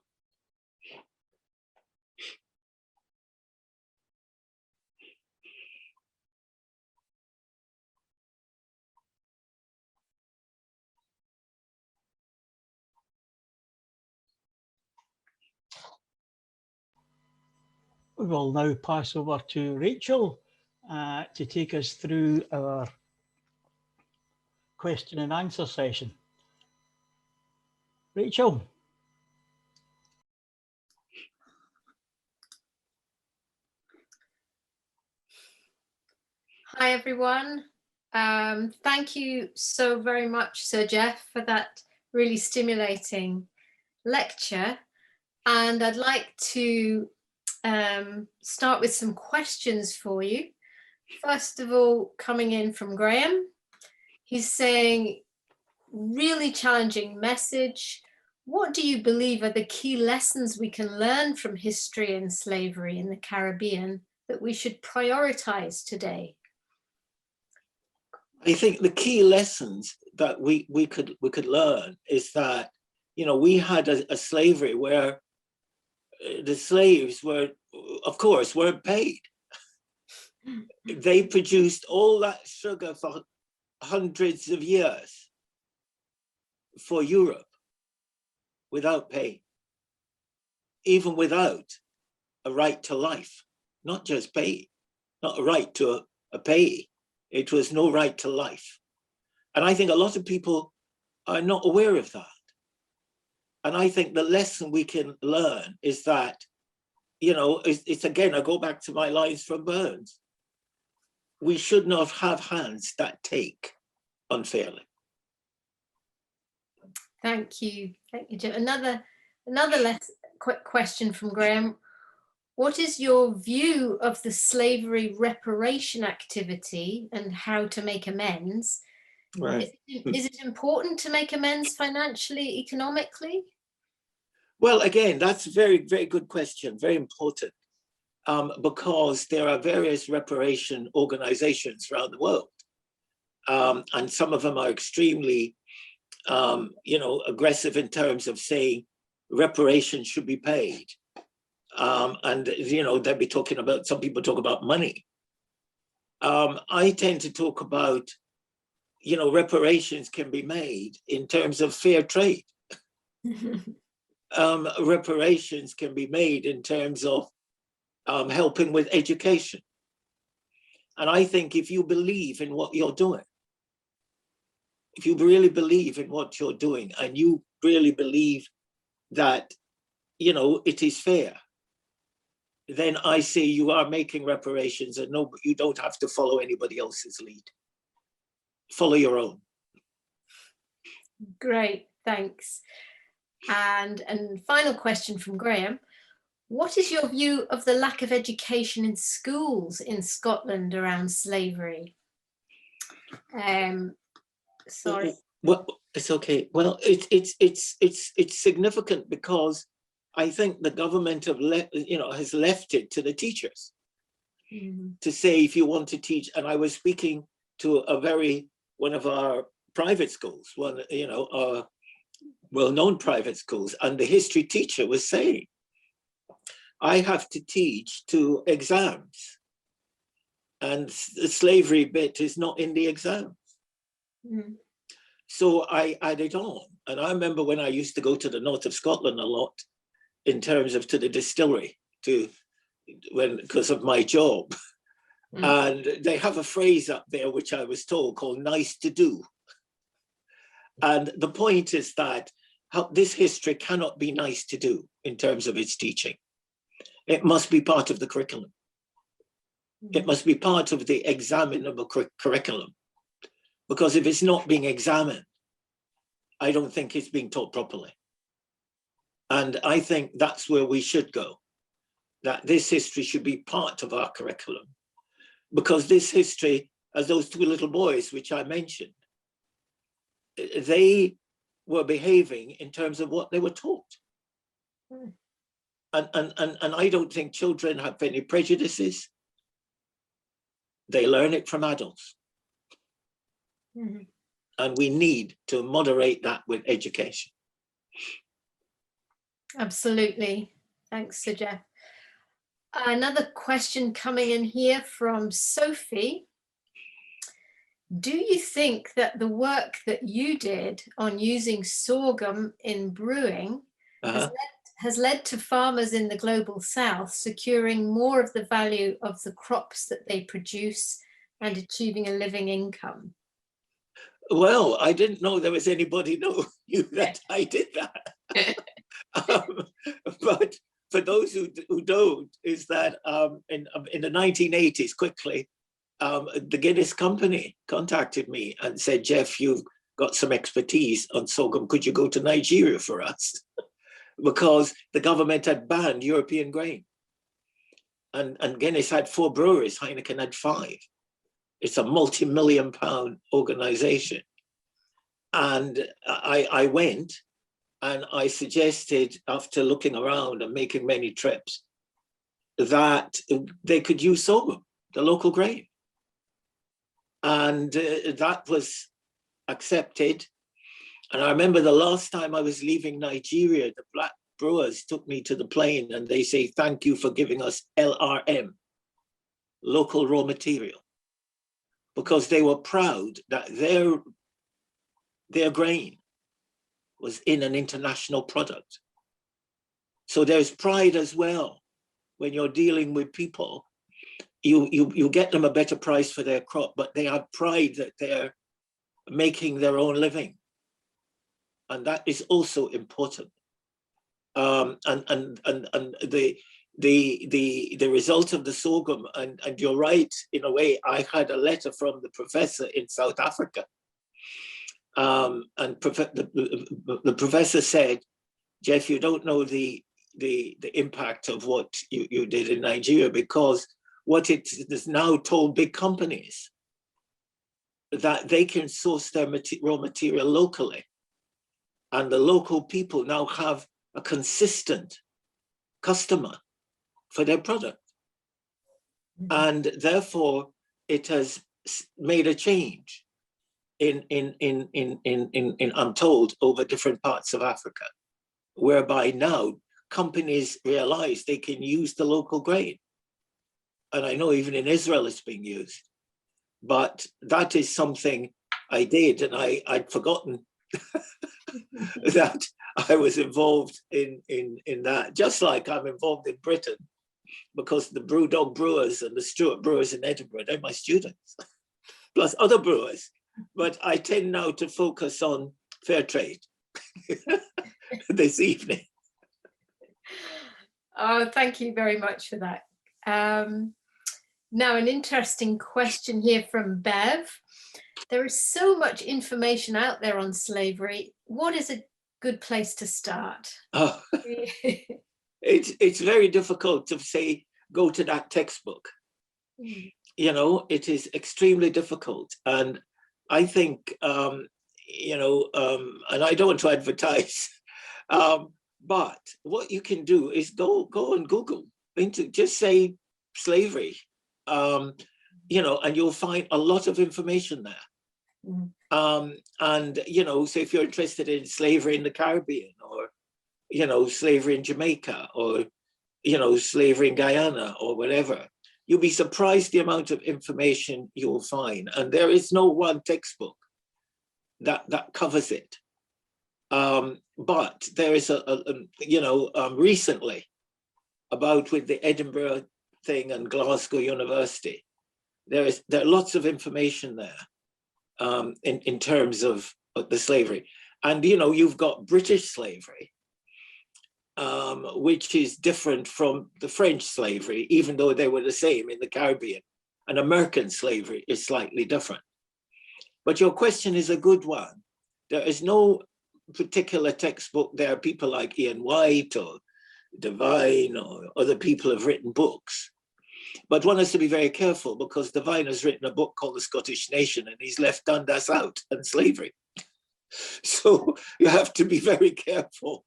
We will now pass over to Rachel to take us through our question and answer session. Rachel. Hi, everyone. Thank you so very much, Sir Geoff, for that really stimulating lecture. And I'd like to start with some questions for you. First of all, coming in from Graham, he's saying, really challenging message. What do you believe are the key lessons we can learn from history and slavery in the Caribbean that we should prioritize today? I think the key lessons that we could learn is that, we had a slavery where the slaves were, of course, weren't paid. They produced all that sugar for hundreds of years for Europe without pay, even without a right to life, not just pay, not a right to a pay. It was no right to life. And I think a lot of people are not aware of that. And I think the lesson we can learn is that, it's again, I go back to my lines from Burns. We should not have hands that take unfairly. Thank you. Thank you, Geoff. Another quick question from Graham. What is your view of the slavery reparation activity and how to make amends? Right. Is it important to make amends financially, economically? Well, again, that's a very, very good question, very important, because there are various reparation organizations around the world. And some of them are extremely, aggressive in terms of saying reparations should be paid. And, they'll be talking about, some people talk about money. I tend to talk about, reparations can be made in terms of fair trade. Reparations can be made in terms of helping with education. And I think if you believe in what you're doing, if you really believe in what you're doing and you really believe that, it is fair, then I say you are making reparations and no, you don't have to follow anybody else's lead. Follow your own. Great, thanks. And final question from Graham. What is your view of the lack of education in schools in Scotland around slavery? Sorry. Well, it's okay. Well, it's significant because I think the government has left it to the teachers to say if you want to teach. And I was speaking to one of our private schools, our well-known private schools, and the history teacher was saying, I have to teach to exams, and the slavery bit is not in the exams. So I added on, and I remember when I used to go to the north of Scotland a lot, in terms of to the distillery, because of my job, and they have a phrase up there which I was told called "nice to do," and the point is that this history cannot be nice to do in terms of its teaching. It must be part of the curriculum. It must be part of the examinable curriculum. Because if it's not being examined, I don't think it's being taught properly. And I think that's where we should go, that this history should be part of our curriculum. Because this history, as those two little boys, which I mentioned, they were behaving in terms of what they were taught. And I don't think children have any prejudices. They learn it from adults. And we need to moderate that with education. Absolutely. Thanks, Sir Geoff. Another question coming in here from Sophie. Do you think that the work that you did on using sorghum in brewing has led to farmers in the global south securing more of the value of the crops that they produce and achieving a living income? Well, I didn't know there was anybody who knew that I did that. But for those who don't, is that in the 1980s, quickly, the Guinness company contacted me and said, Geoff, you've got some expertise on sorghum. Could you go to Nigeria for us? Because the government had banned European grain. And Guinness had 4 breweries, Heineken had 5. It's a multi-million-pound organization. And I went and I suggested, after looking around and making many trips, that they could use sorghum, the local grain. And that was accepted. And I remember the last time I was leaving Nigeria, the black brewers took me to the plane and they say, thank you for giving us LRM, local raw material, because they were proud that their grain was in an international product. So there's pride as well. When you're dealing with people, you get them a better price for their crop, but they have pride that they're making their own living. And that is also important. And the result of the sorghum, and you're right, in a way, I had a letter from the professor in South Africa. And the professor said, Geoff, you don't know the impact of what you did in Nigeria, because what it has now told big companies that they can source their raw material locally. And the local people now have a consistent customer for their product. And therefore, it has made a change in I'm told, over different parts of Africa, whereby now companies realize they can use the local grain. And I know even in Israel it's being used. But that is something I did, and I'd forgotten that I was involved in that, just like I'm involved in Britain, because the Brewdog Brewers and the Stuart Brewers in Edinburgh, they're my students, plus other brewers. But I tend now to focus on fair trade this evening. Oh, thank you very much for that. Now, an interesting question here from Bev. There is so much information out there on slavery. What is a good place to start? Oh, it's very difficult to say, go to that textbook. You know, it is extremely difficult. And I think, you know, and I don't want to advertise, but what you can do is go on Google, just say slavery, you know, and you'll find a lot of information there. And, you know, so if you're interested in slavery in the Caribbean, or, you know, slavery in Jamaica, or, you know, slavery in Guyana, or whatever, you'll be surprised the amount of information you'll find. And there is no one textbook that covers it. But there is you know, recently, about with the Edinburgh thing and Glasgow University, there are lots of information there in terms of the slavery. And, you know, you've got British slavery, which is different from the French slavery, even though they were the same in the Caribbean. And American slavery is slightly different. But your question is a good one. There is no particular textbook. There are people like Ian White or Devine or other people have written books. But one has to be very careful, because Devine has written a book called The Scottish Nation, and he's left Dundas out and slavery. So you have to be very careful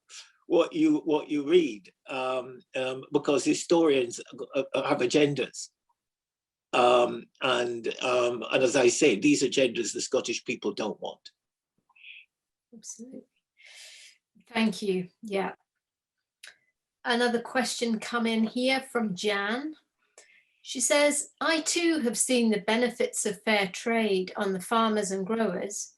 what you read, because historians have agendas. And as I say, these agendas the Scottish people don't want. Absolutely. Thank you. Yeah. Another question come in here from Jan. She says, I too have seen the benefits of fair trade on the farmers and growers,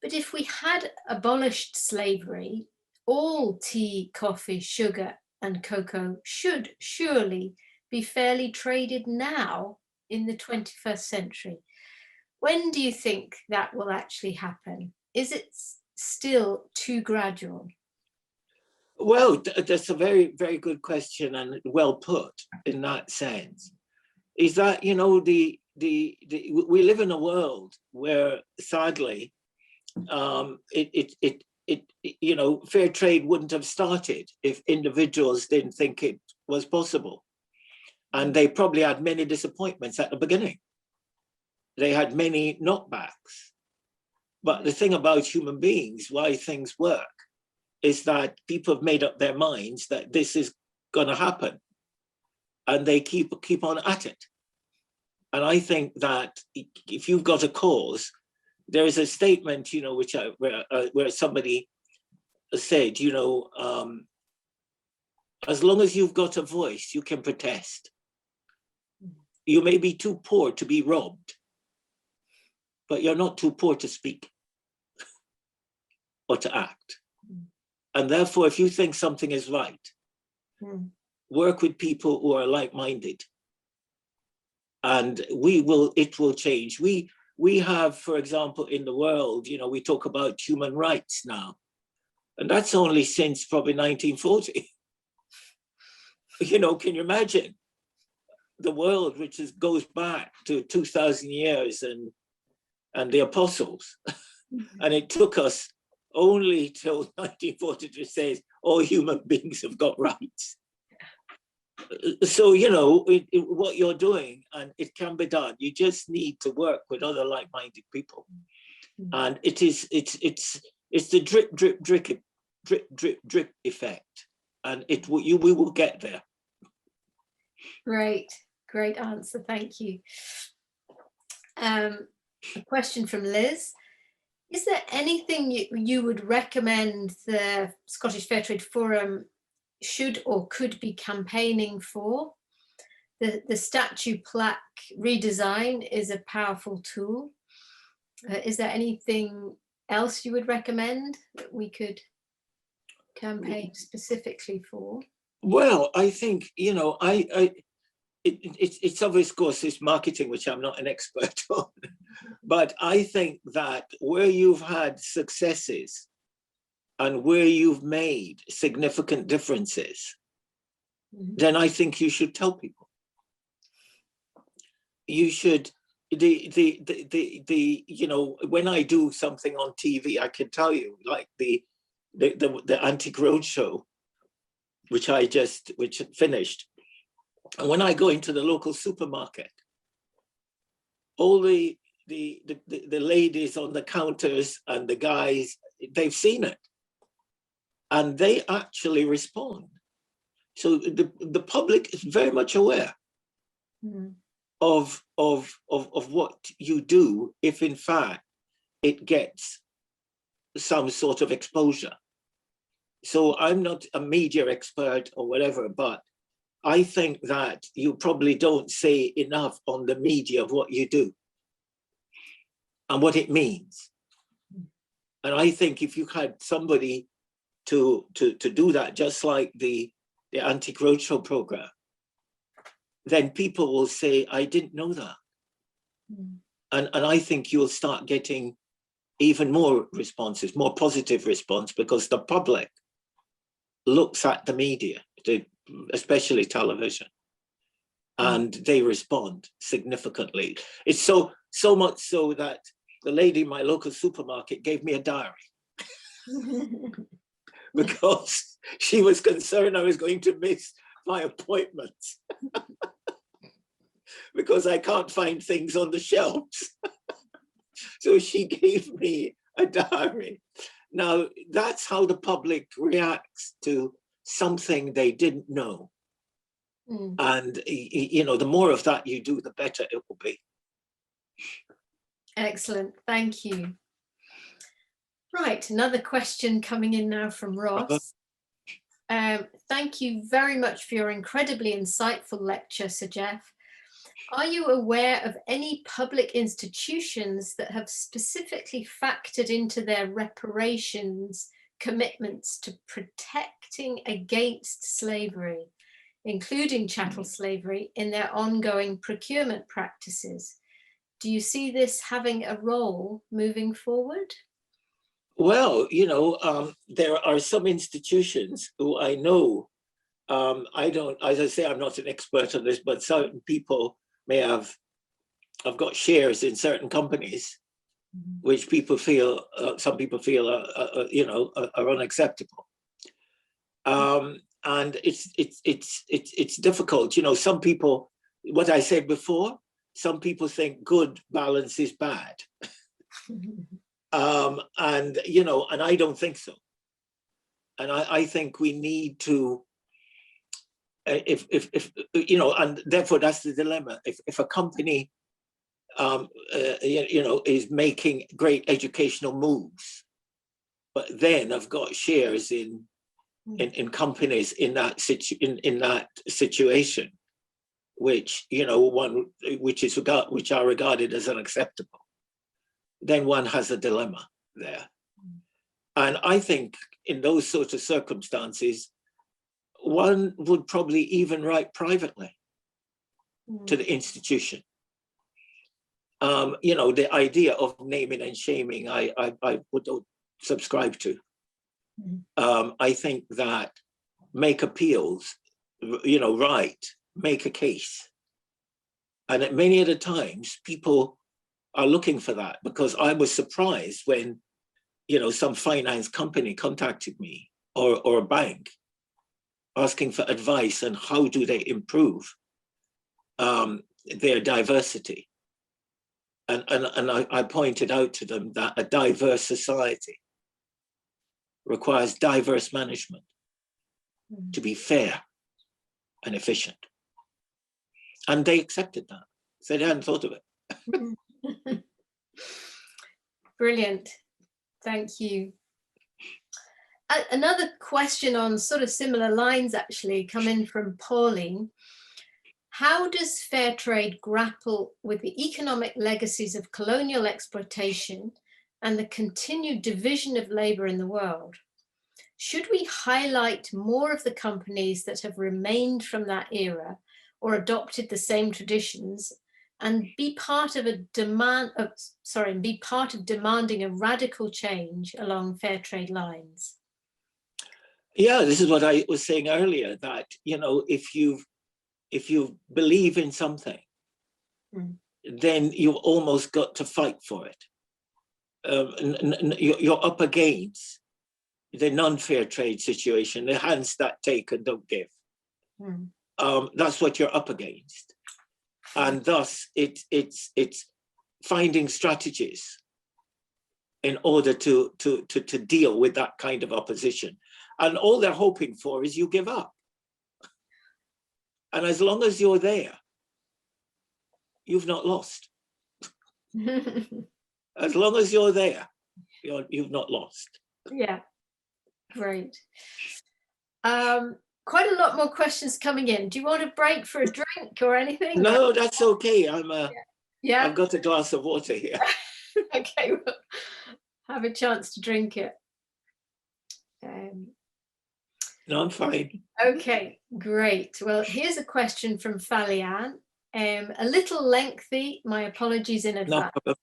but if we had abolished slavery, all tea, coffee, sugar and cocoa should surely be fairly traded now in the 21st century. When do you think that will actually happen? Is it still too gradual? Well, that's a very, very good question, and well put in that sense. Is that, you know, we live in a world where, sadly, you know, fair trade wouldn't have started if individuals didn't think it was possible. And they probably had many disappointments at the beginning. They had many knockbacks. But the thing about human beings, why things work, is that people have made up their minds that this is going to happen, and they keep on at it. And I think that if you've got a cause, there is a statement, you know, where somebody said, you know, as long as you've got a voice, you can protest. You may be too poor to be robbed, but you're not too poor to speak or to act. And therefore, if you think something is right, work with people who are like-minded, and it will change. We have, for example, in the world, you know, we talk about human rights now, and that's only since probably 1940. You know, can you imagine the world, which goes back to 2,000 years and the apostles, and it took us only till 1940 to say all human beings have got rights. So, you know, what you're doing, and it can be done. You just need to work with other like-minded people. And it's the drip, drip, drip, drip, drip effect, and we will get there. Great answer, thank you. A question from Liz. Is there anything you would recommend the Scottish Fair Trade Forum should or could be campaigning for? The statue plaque redesign is a powerful tool. Is there anything else you would recommend that we could campaign specifically for? Well, I think, you know, it's obvious, of course, it's marketing, which I'm not an expert on, but I think that where you've had successes and where you've made significant differences, then I think you should tell people. You should, you know, when I do something on TV, I can tell you, like the Antique Roadshow, which finished. And when I go into the local supermarket, all the ladies on the counters and the guys, they've seen it, and they actually respond. So the public is very much aware of what you do if in fact it gets some sort of exposure. So I'm not a media expert or whatever, but I think that you probably don't say enough on the media of what you do and what it means. And I think if you had somebody to do that, just like the Antique Roadshow program, then people will say, I didn't know that. And I think you'll start getting even more responses, more positive response, because the public looks at the media, especially television, and they respond significantly. It's so much so that the lady in my local supermarket gave me a diary because she was concerned I was going to miss my appointments because I can't find things on the shelves. So she gave me a diary. Now, that's how the public reacts to something they didn't know. And, you know, the more of that you do, the better it will be. Excellent, thank you. Right, another question coming in now from Ross. Thank you very much for your incredibly insightful lecture, Sir Geoff. Are you aware of any public institutions that have specifically factored into their reparations commitments to protecting against slavery, including chattel slavery, in their ongoing procurement practices? Do you see this having a role moving forward? Well, you know, there are some institutions who I know, I don't, as I say, I'm not an expert on this, but certain people may have got shares in certain companies, which people feel, some people feel, you know, are unacceptable. And it's difficult. You know, some people, what I said before, some people think good balance is bad. And, you know, and I don't think so. And I think we need to, if you know, and therefore that's the dilemma. If a company, you know, is making great educational moves, but then I've got shares in companies in that situation, which, you know, which are regarded as unacceptable, then one has a dilemma there. And I think in those sorts of circumstances, one would probably even write privately to the institution. You know, the idea of naming and shaming, I would subscribe to. I think that make appeals, you know, write, make a case. And at many of the times, people are looking for that, because I was surprised when, you know, some finance company contacted me or a bank asking for advice on how do they improve their diversity. And I pointed out to them that a diverse society requires diverse management to be fair and efficient. And they accepted that. So they hadn't thought of it. Brilliant. Thank you. Another question on sort of similar lines actually come in from Pauline. How does fair trade grapple with the economic legacies of colonial exploitation and the continued division of labour in the world? Should we highlight more of the companies that have remained from that era or adopted the same traditions and be part of demanding a radical change along fair trade lines? Yeah, this is what I was saying earlier, that, you know, if you believe in something, then you've almost got to fight for it. You're up against the non-fair trade situation, the hands that take and don't give. That's what you're up against. And thus it's finding strategies in order to deal with that kind of opposition. And all they're hoping for is you give up. And as long as you're there, you've not lost. As long as you're there, you've not lost. Yeah, great. Quite a lot more questions coming in. Do you want a break for a drink or anything? No, that's okay. Yeah. I've got a glass of water here. Okay, well, have a chance to drink it. No, I'm fine. Okay, great. Well, here's a question from Falian. A little lengthy, my apologies in advance. No.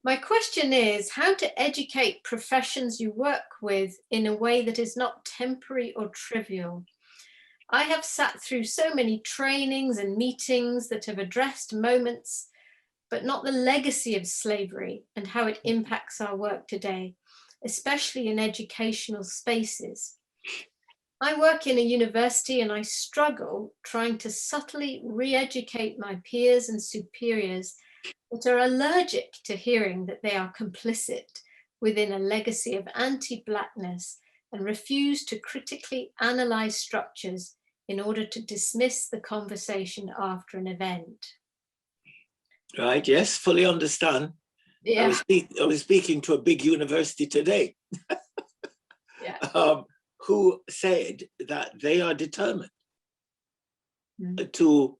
My question is how to educate professions you work with in a way that is not temporary or trivial. I have sat through so many trainings and meetings that have addressed moments, but not the legacy of slavery and how it impacts our work today, especially in educational spaces. I work in a university and I struggle trying to subtly re-educate my peers and superiors that are allergic to hearing that they are complicit within a legacy of anti-Blackness and refuse to critically analyse structures in order to dismiss the conversation after an event. Right, yes, fully understand. Yeah. I was speaking to a big university today. Yeah. Who said that they are determined to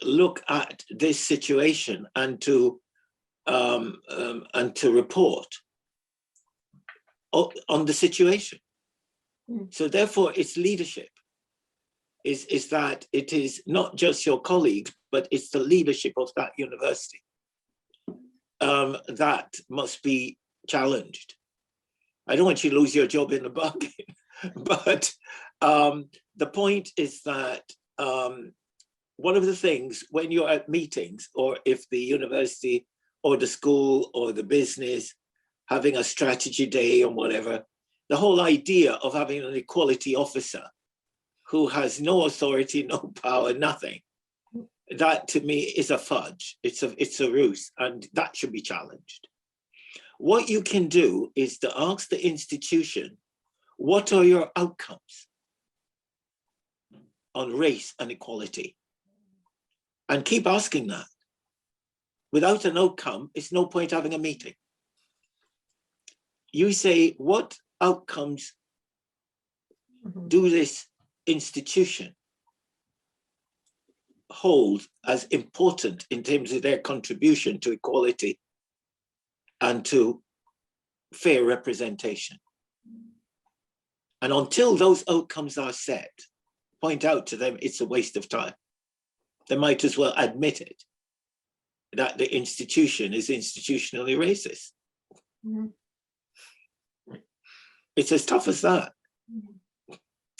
look at this situation and to report on the situation. So therefore, its leadership is that it is not just your colleagues, but it's the leadership of that university that must be challenged. I don't want you to lose your job in the bargain, but the point is that one of the things when you're at meetings, or if the university or the school or the business having a strategy day or whatever, the whole idea of having an equality officer who has no authority, no power, nothing, that to me is a fudge. It's a ruse, and that should be challenged. What you can do is to ask the institution, what are your outcomes on race and equality? And keep asking that. Without an outcome, it's no point having a meeting. You say, what outcomes do this institution hold as important in terms of their contribution to equality and to fair representation? And until those outcomes are set, point out to them it's a waste of time. They might as well admit it, that the institution is institutionally racist. It's as tough as that.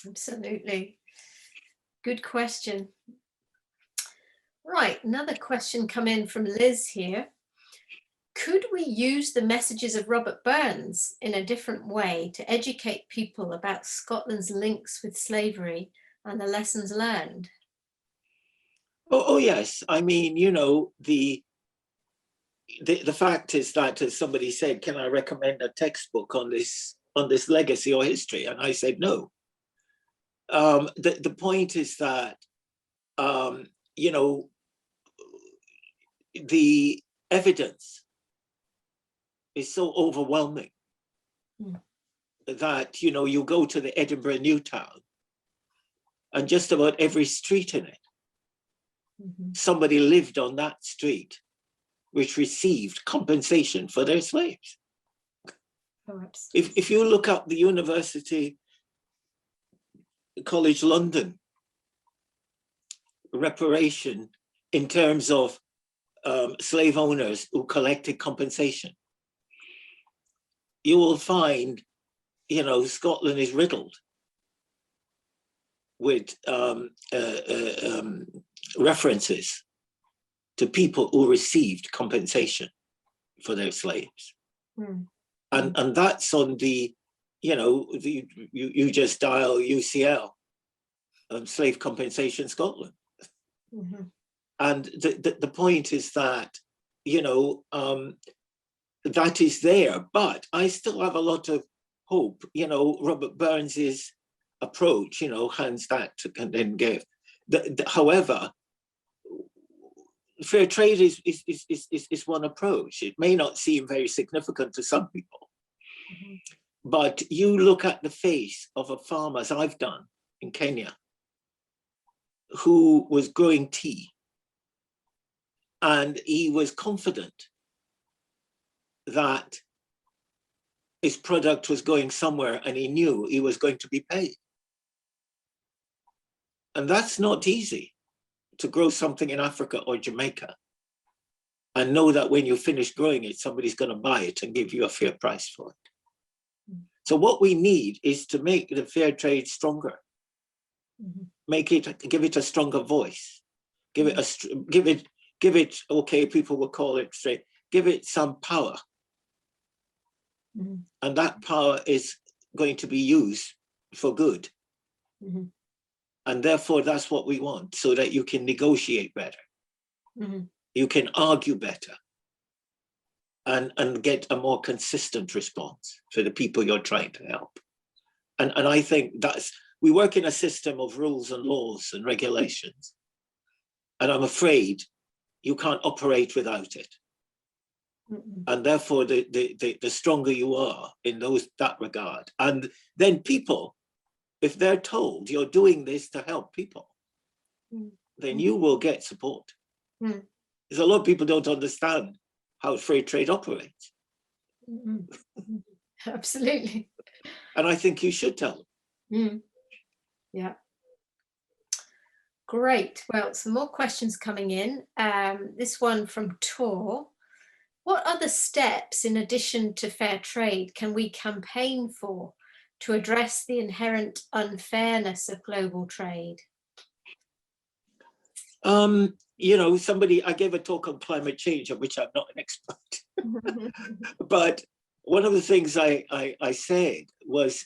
Absolutely. Good question. Right, another question come in from Liz here. Could we use the messages of Robert Burns in a different way to educate people about Scotland's links with slavery and the lessons learned? Oh yes, I mean, you know, the fact is that, as somebody said, can I recommend a textbook on this legacy or history? And I said no. The point is that you know, the evidence is so overwhelming that, you know, you go to the Edinburgh New Town and just about every street in it, somebody lived on that street which received compensation for their slaves. If you look up the University College London reparation in terms of slave owners who collected compensation, you will find, you know, Scotland is riddled with references to people who received compensation for their slaves. And that's on the, you know, you just dial UCL, Slave Compensation Scotland. And the point is that, you know, that is there, but I still have a lot of hope. You know, Robert Burns's approach, you know, hands that and then give. However, fair trade is one approach. It may not seem very significant to some people, but you look at the face of a farmer, as I've done in Kenya, who was growing tea, and he was confident that his product was going somewhere and he knew he was going to be paid. And that's not easy, to grow something in Africa or Jamaica and know that when you finish growing it, somebody's going to buy it and give you a fair price for it. So what we need is to make the fair trade stronger. Give it a stronger voice. Give it, okay, people will call it straight, give it some power. And that power is going to be used for good. And therefore, that's what we want, so that you can negotiate better. You can argue better and get a more consistent response for the people you're trying to help. And I think we work in a system of rules and laws and regulations. And I'm afraid you can't operate without it. And therefore, the stronger you are in that regard. And then people, if they're told you're doing this to help people, then you will get support. Because a lot of people don't understand how free trade operates. Absolutely. And I think you should tell them. Yeah. Great. Well, some more questions coming in. This one from Tor. What other steps, in addition to fair trade, can we campaign for to address the inherent unfairness of global trade? You know, I gave a talk on climate change, of which I'm not an expert. But one of the things I said was,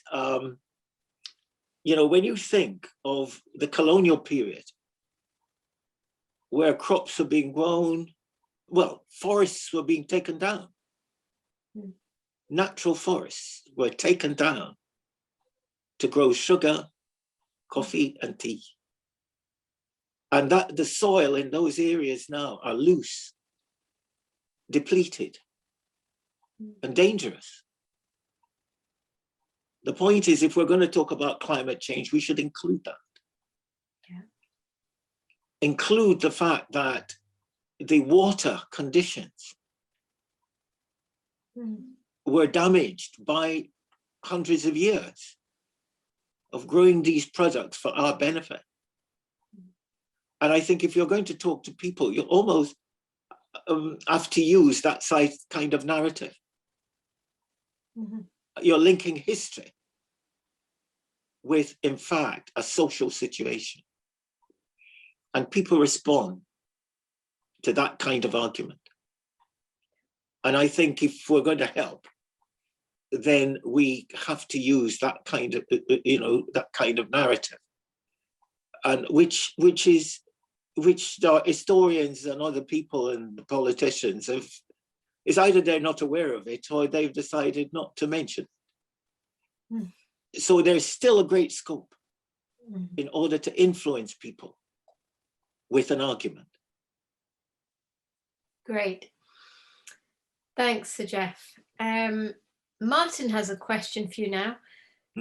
you know, when you think of the colonial period, where crops were being grown, well, forests were being taken down. Natural forests were taken down to grow sugar, coffee, and tea. And that the soil in those areas now are loose, depleted, and dangerous. The point is, if we're going to talk about climate change, we should include that. Include the fact that the water conditions were damaged by hundreds of years of growing these products for our benefit. And I think if you're going to talk to people, you almost have to use that kind of narrative. You're linking history with, in fact, a social situation. And people respond to that kind of argument. And I think if we're going to help, then we have to use that kind of, you know, that kind of narrative, and which the historians and other people and the politicians have is either they're not aware of it or they've decided not to mention it. So there's still a great scope in order to influence people with an argument. Great. Thanks, Sir Geoff. Martin has a question for you now.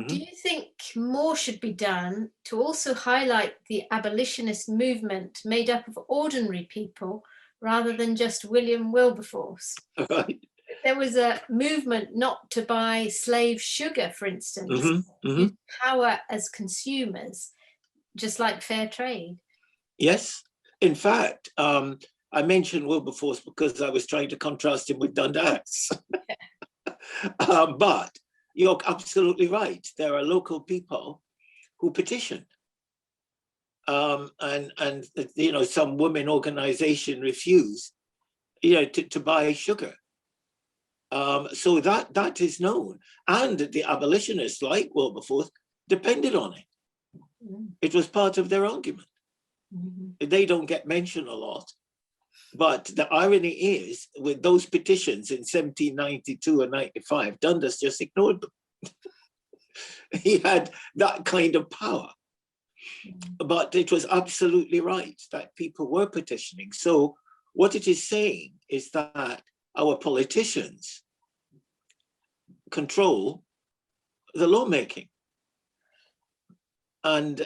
Do you think more should be done to also highlight the abolitionist movement made up of ordinary people rather than just William Wilberforce? Right. There was a movement not to buy slave sugar, for instance, use power as consumers, just like fair trade. Yes. In fact, I mentioned Wilberforce because I was trying to contrast him with Dundas. But you're absolutely right. There are local people who petitioned. And you know, some women organization refused, you know, to buy sugar. So that is known. And the abolitionists, like Wilberforce, depended on it. It was part of their argument. They don't get mentioned a lot. But the irony is, with those petitions in 1792 and 95, Dundas just ignored them. He had that kind of power. But it was absolutely right that people were petitioning. So what it is saying is that our politicians control the lawmaking. And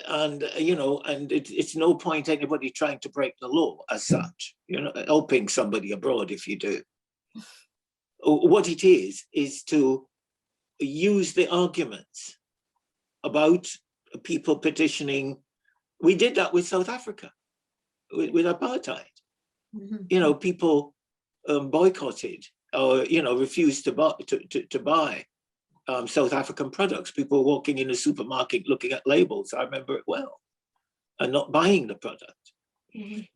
you know, and it's no point anybody trying to break the law as such, you know, helping somebody abroad if you do. What it is to use the arguments about people petitioning. We did that with South Africa, with apartheid. You know, people boycotted or, you know, refused to buy South African products. People walking in a supermarket looking at labels, I remember it well, and not buying the product.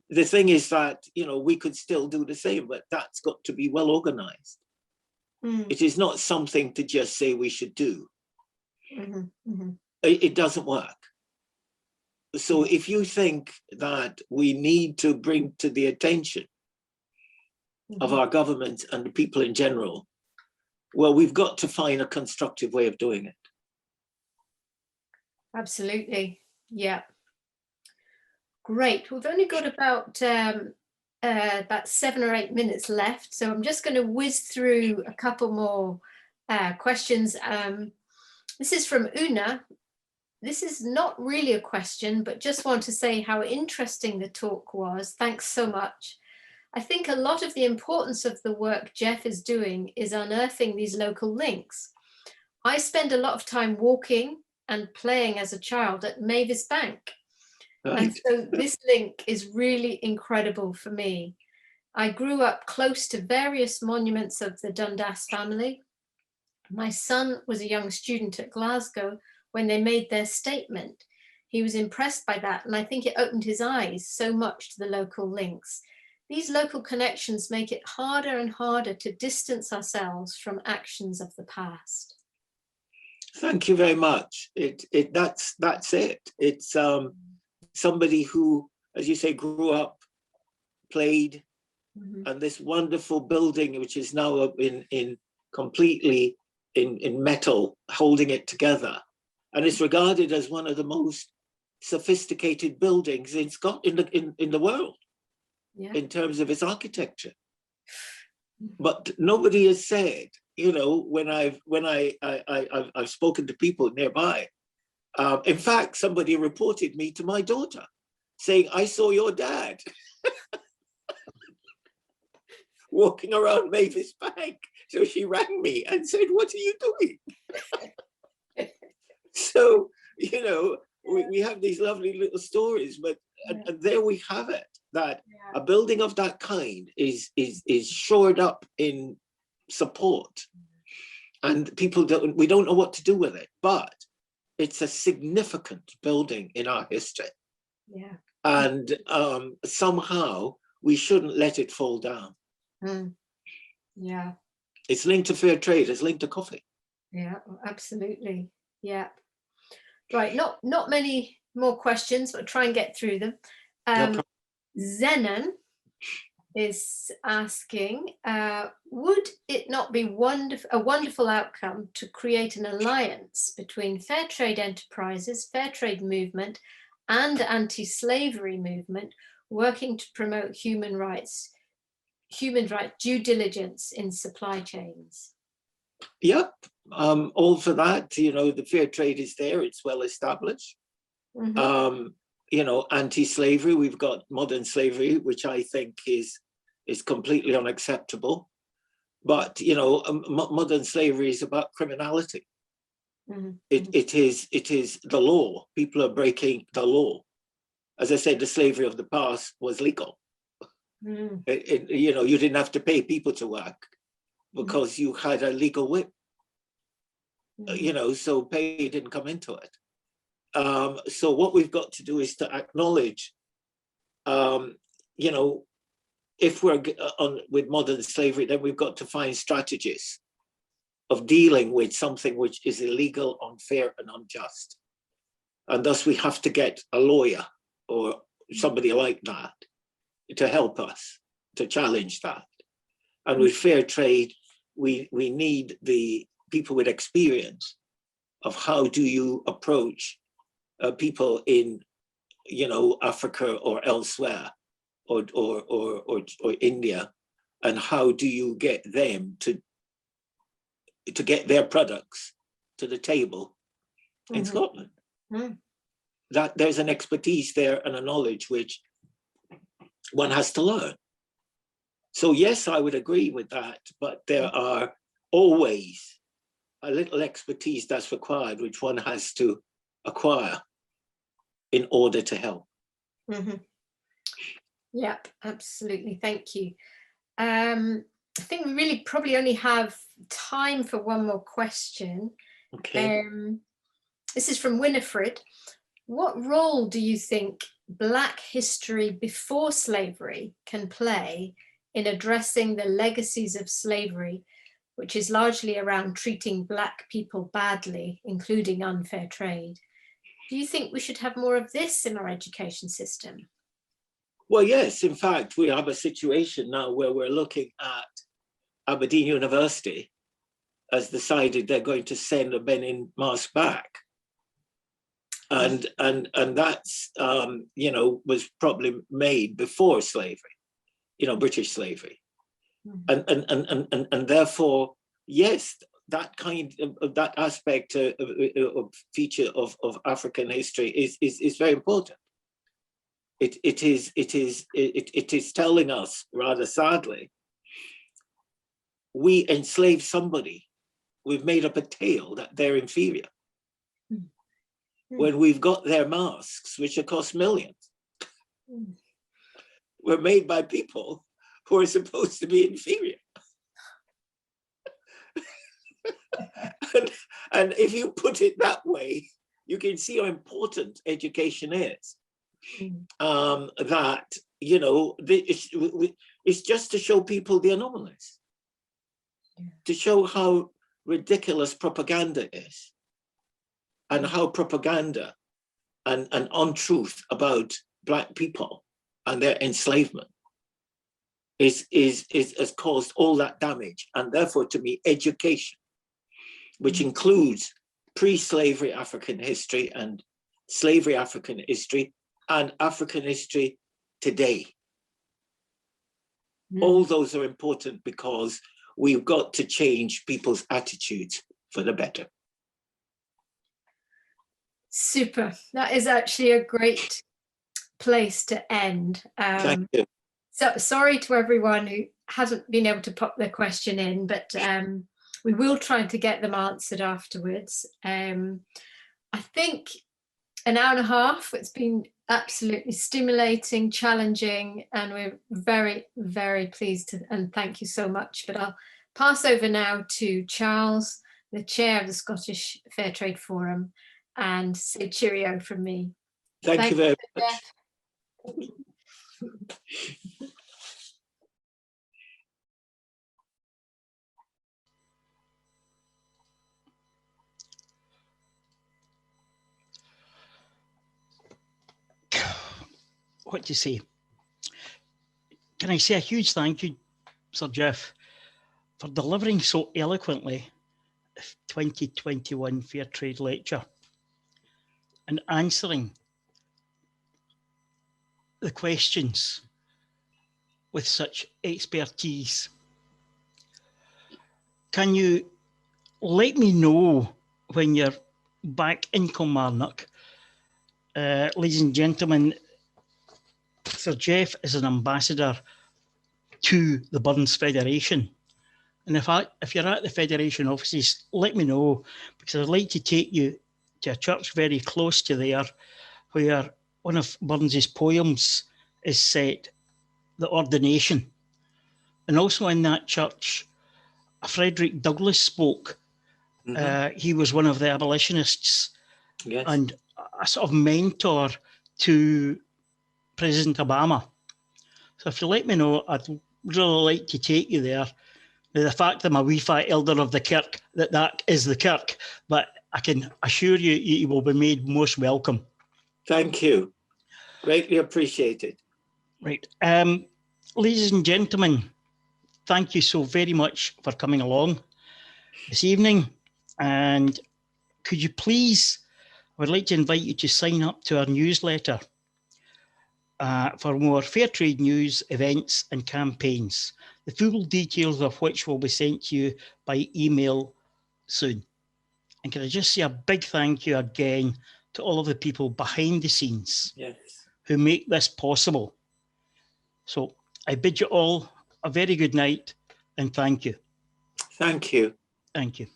The thing is that, you know, we could still do the same, but that's got to be well organized. It is not something to just say we should do. It doesn't work. So if you think that we need to bring to the attention of our government and the people in general, well, we've got to find a constructive way of doing it. Absolutely. Yeah. Great. We've only got about 7 or 8 minutes left, so I'm just going to whiz through a couple more questions. This is from Una. This is not really a question, but just want to say how interesting the talk was. Thanks so much. I think a lot of the importance of the work Geoff is doing is unearthing these local links. I spend a lot of time walking and playing as a child at Mavis Bank. Right. And so this link is really incredible for me. I grew up close to various monuments of the Dundas family. My son was a young student at Glasgow when they made their statement. He was impressed by that, and I think it opened his eyes so much to the local links. These local connections make it harder and harder to distance ourselves from actions of the past. Thank you very much. That's it. It's somebody who, as you say, grew up, played, and this wonderful building, which is now up in completely in metal, holding it together, and it's regarded as one of the most sophisticated buildings in Scotland, in the world. Yeah. In terms of its architecture. But nobody has said, you know, when I've spoken to people nearby, in fact, somebody reported me to my daughter saying, I saw your dad walking around Mavis Bank. So she rang me and said, what are you doing? So, you know, we have these lovely little stories, but and there we have it. That a building of that kind is shored up in support, and we don't know what to do with it, but it's a significant building in our history. Yeah. And somehow we shouldn't let it fall down. Yeah. It's linked to fair trade, it's linked to coffee. Yeah, absolutely. Yeah. Right, not many more questions, but try and get through them. No Zenon is asking, would it not be a wonderful outcome to create an alliance between fair trade enterprises, fair trade movement, and anti-slavery movement, working to promote human rights due diligence in supply chains? Yep, all for that. You know, the fair trade is there, it's well established. You know, anti-slavery, we've got modern slavery, which I think is completely unacceptable. But, you know, modern slavery is about criminality. It is the law. People are breaking the law. As I said, the slavery of the past was legal. You know, you didn't have to pay people to work because you had a legal whip. You know, so pay didn't come into it. So what we've got to do is to acknowledge, you know, if we're with modern slavery, then we've got to find strategies of dealing with something which is illegal, unfair, and unjust. And thus we have to get a lawyer or somebody like that to help us to challenge that. And with fair trade, we need the people with experience of how do you approach people in, you know, Africa or elsewhere, or India, and how do you get them to get their products to the table in Scotland? That there's an expertise there and a knowledge which one has to learn. So yes, I would agree with that, but there are always a little expertise that's required, which one has to acquire in order to help. Yep, absolutely. Thank you. I think we really probably only have time for one more question. Okay. This is from Winifred. What role do you think Black history before slavery can play in addressing the legacies of slavery, which is largely around treating Black people badly, including unfair trade? Do you think we should have more of this in our education system? Well, yes, in fact, we have a situation now where we're looking at Aberdeen University has decided they're going to send a Benin mask back. And that's, you know, was probably made before slavery, you know, British slavery. And therefore, yes, that kind of that aspect of feature of African history is very important. It is telling us, rather sadly, we enslaved somebody. We've made up a tale that they're inferior. When we've got their masks, which have cost millions, were made by people who are supposed to be inferior. and if you put it that way, you can see how important education is. That, you know, it's just to show people the anomalies, to show how ridiculous propaganda is, and how propaganda and untruth about Black people and their enslavement has caused all that damage. And therefore, to me, education, which includes pre-slavery African history and slavery African history and African history today, all those are important because we've got to change people's attitudes for the better. Super. That is actually a great place to end. Thank you. So sorry to everyone who hasn't been able to pop their question in, but we will try to get them answered afterwards. I think an hour and a half, it's been absolutely stimulating, challenging, and we're very, very pleased to, and thank you so much. But I'll pass over now to Charles, the chair of the Scottish Fair Trade Forum, and say cheerio from me. Thank you very much. What to say? can I say a huge thank you, Sir Geoff, for delivering so eloquently the 2021 Fair Trade Lecture and answering the questions with such expertise. Can you let me know when you're back in Kilmarnock? Ladies and gentlemen, Sir Geoff is an ambassador to the Burns Federation. And if you're at the Federation offices, let me know, because I'd like to take you to a church very close to there where one of Burns's poems is set, The Ordination. And also in that church, Frederick Douglass spoke. He was one of the abolitionists, yes, and a sort of mentor to President Obama. So if you let me know, I'd really like to take you there. Now, the fact that I'm a wee fat elder of the kirk, that is the kirk, but I can assure you, you will be made most welcome. Thank you. Greatly appreciated. Right. Ladies and gentlemen, thank you so very much for coming along this evening. And could you please, I would like to invite you to sign up to our newsletter for more fair trade news, events and campaigns, the full details of which will be sent to you by email soon. And can I just say a big thank you again to all of the people behind the scenes, yes, who make this possible. So I bid you all a very good night and thank you. Thank you. Thank you.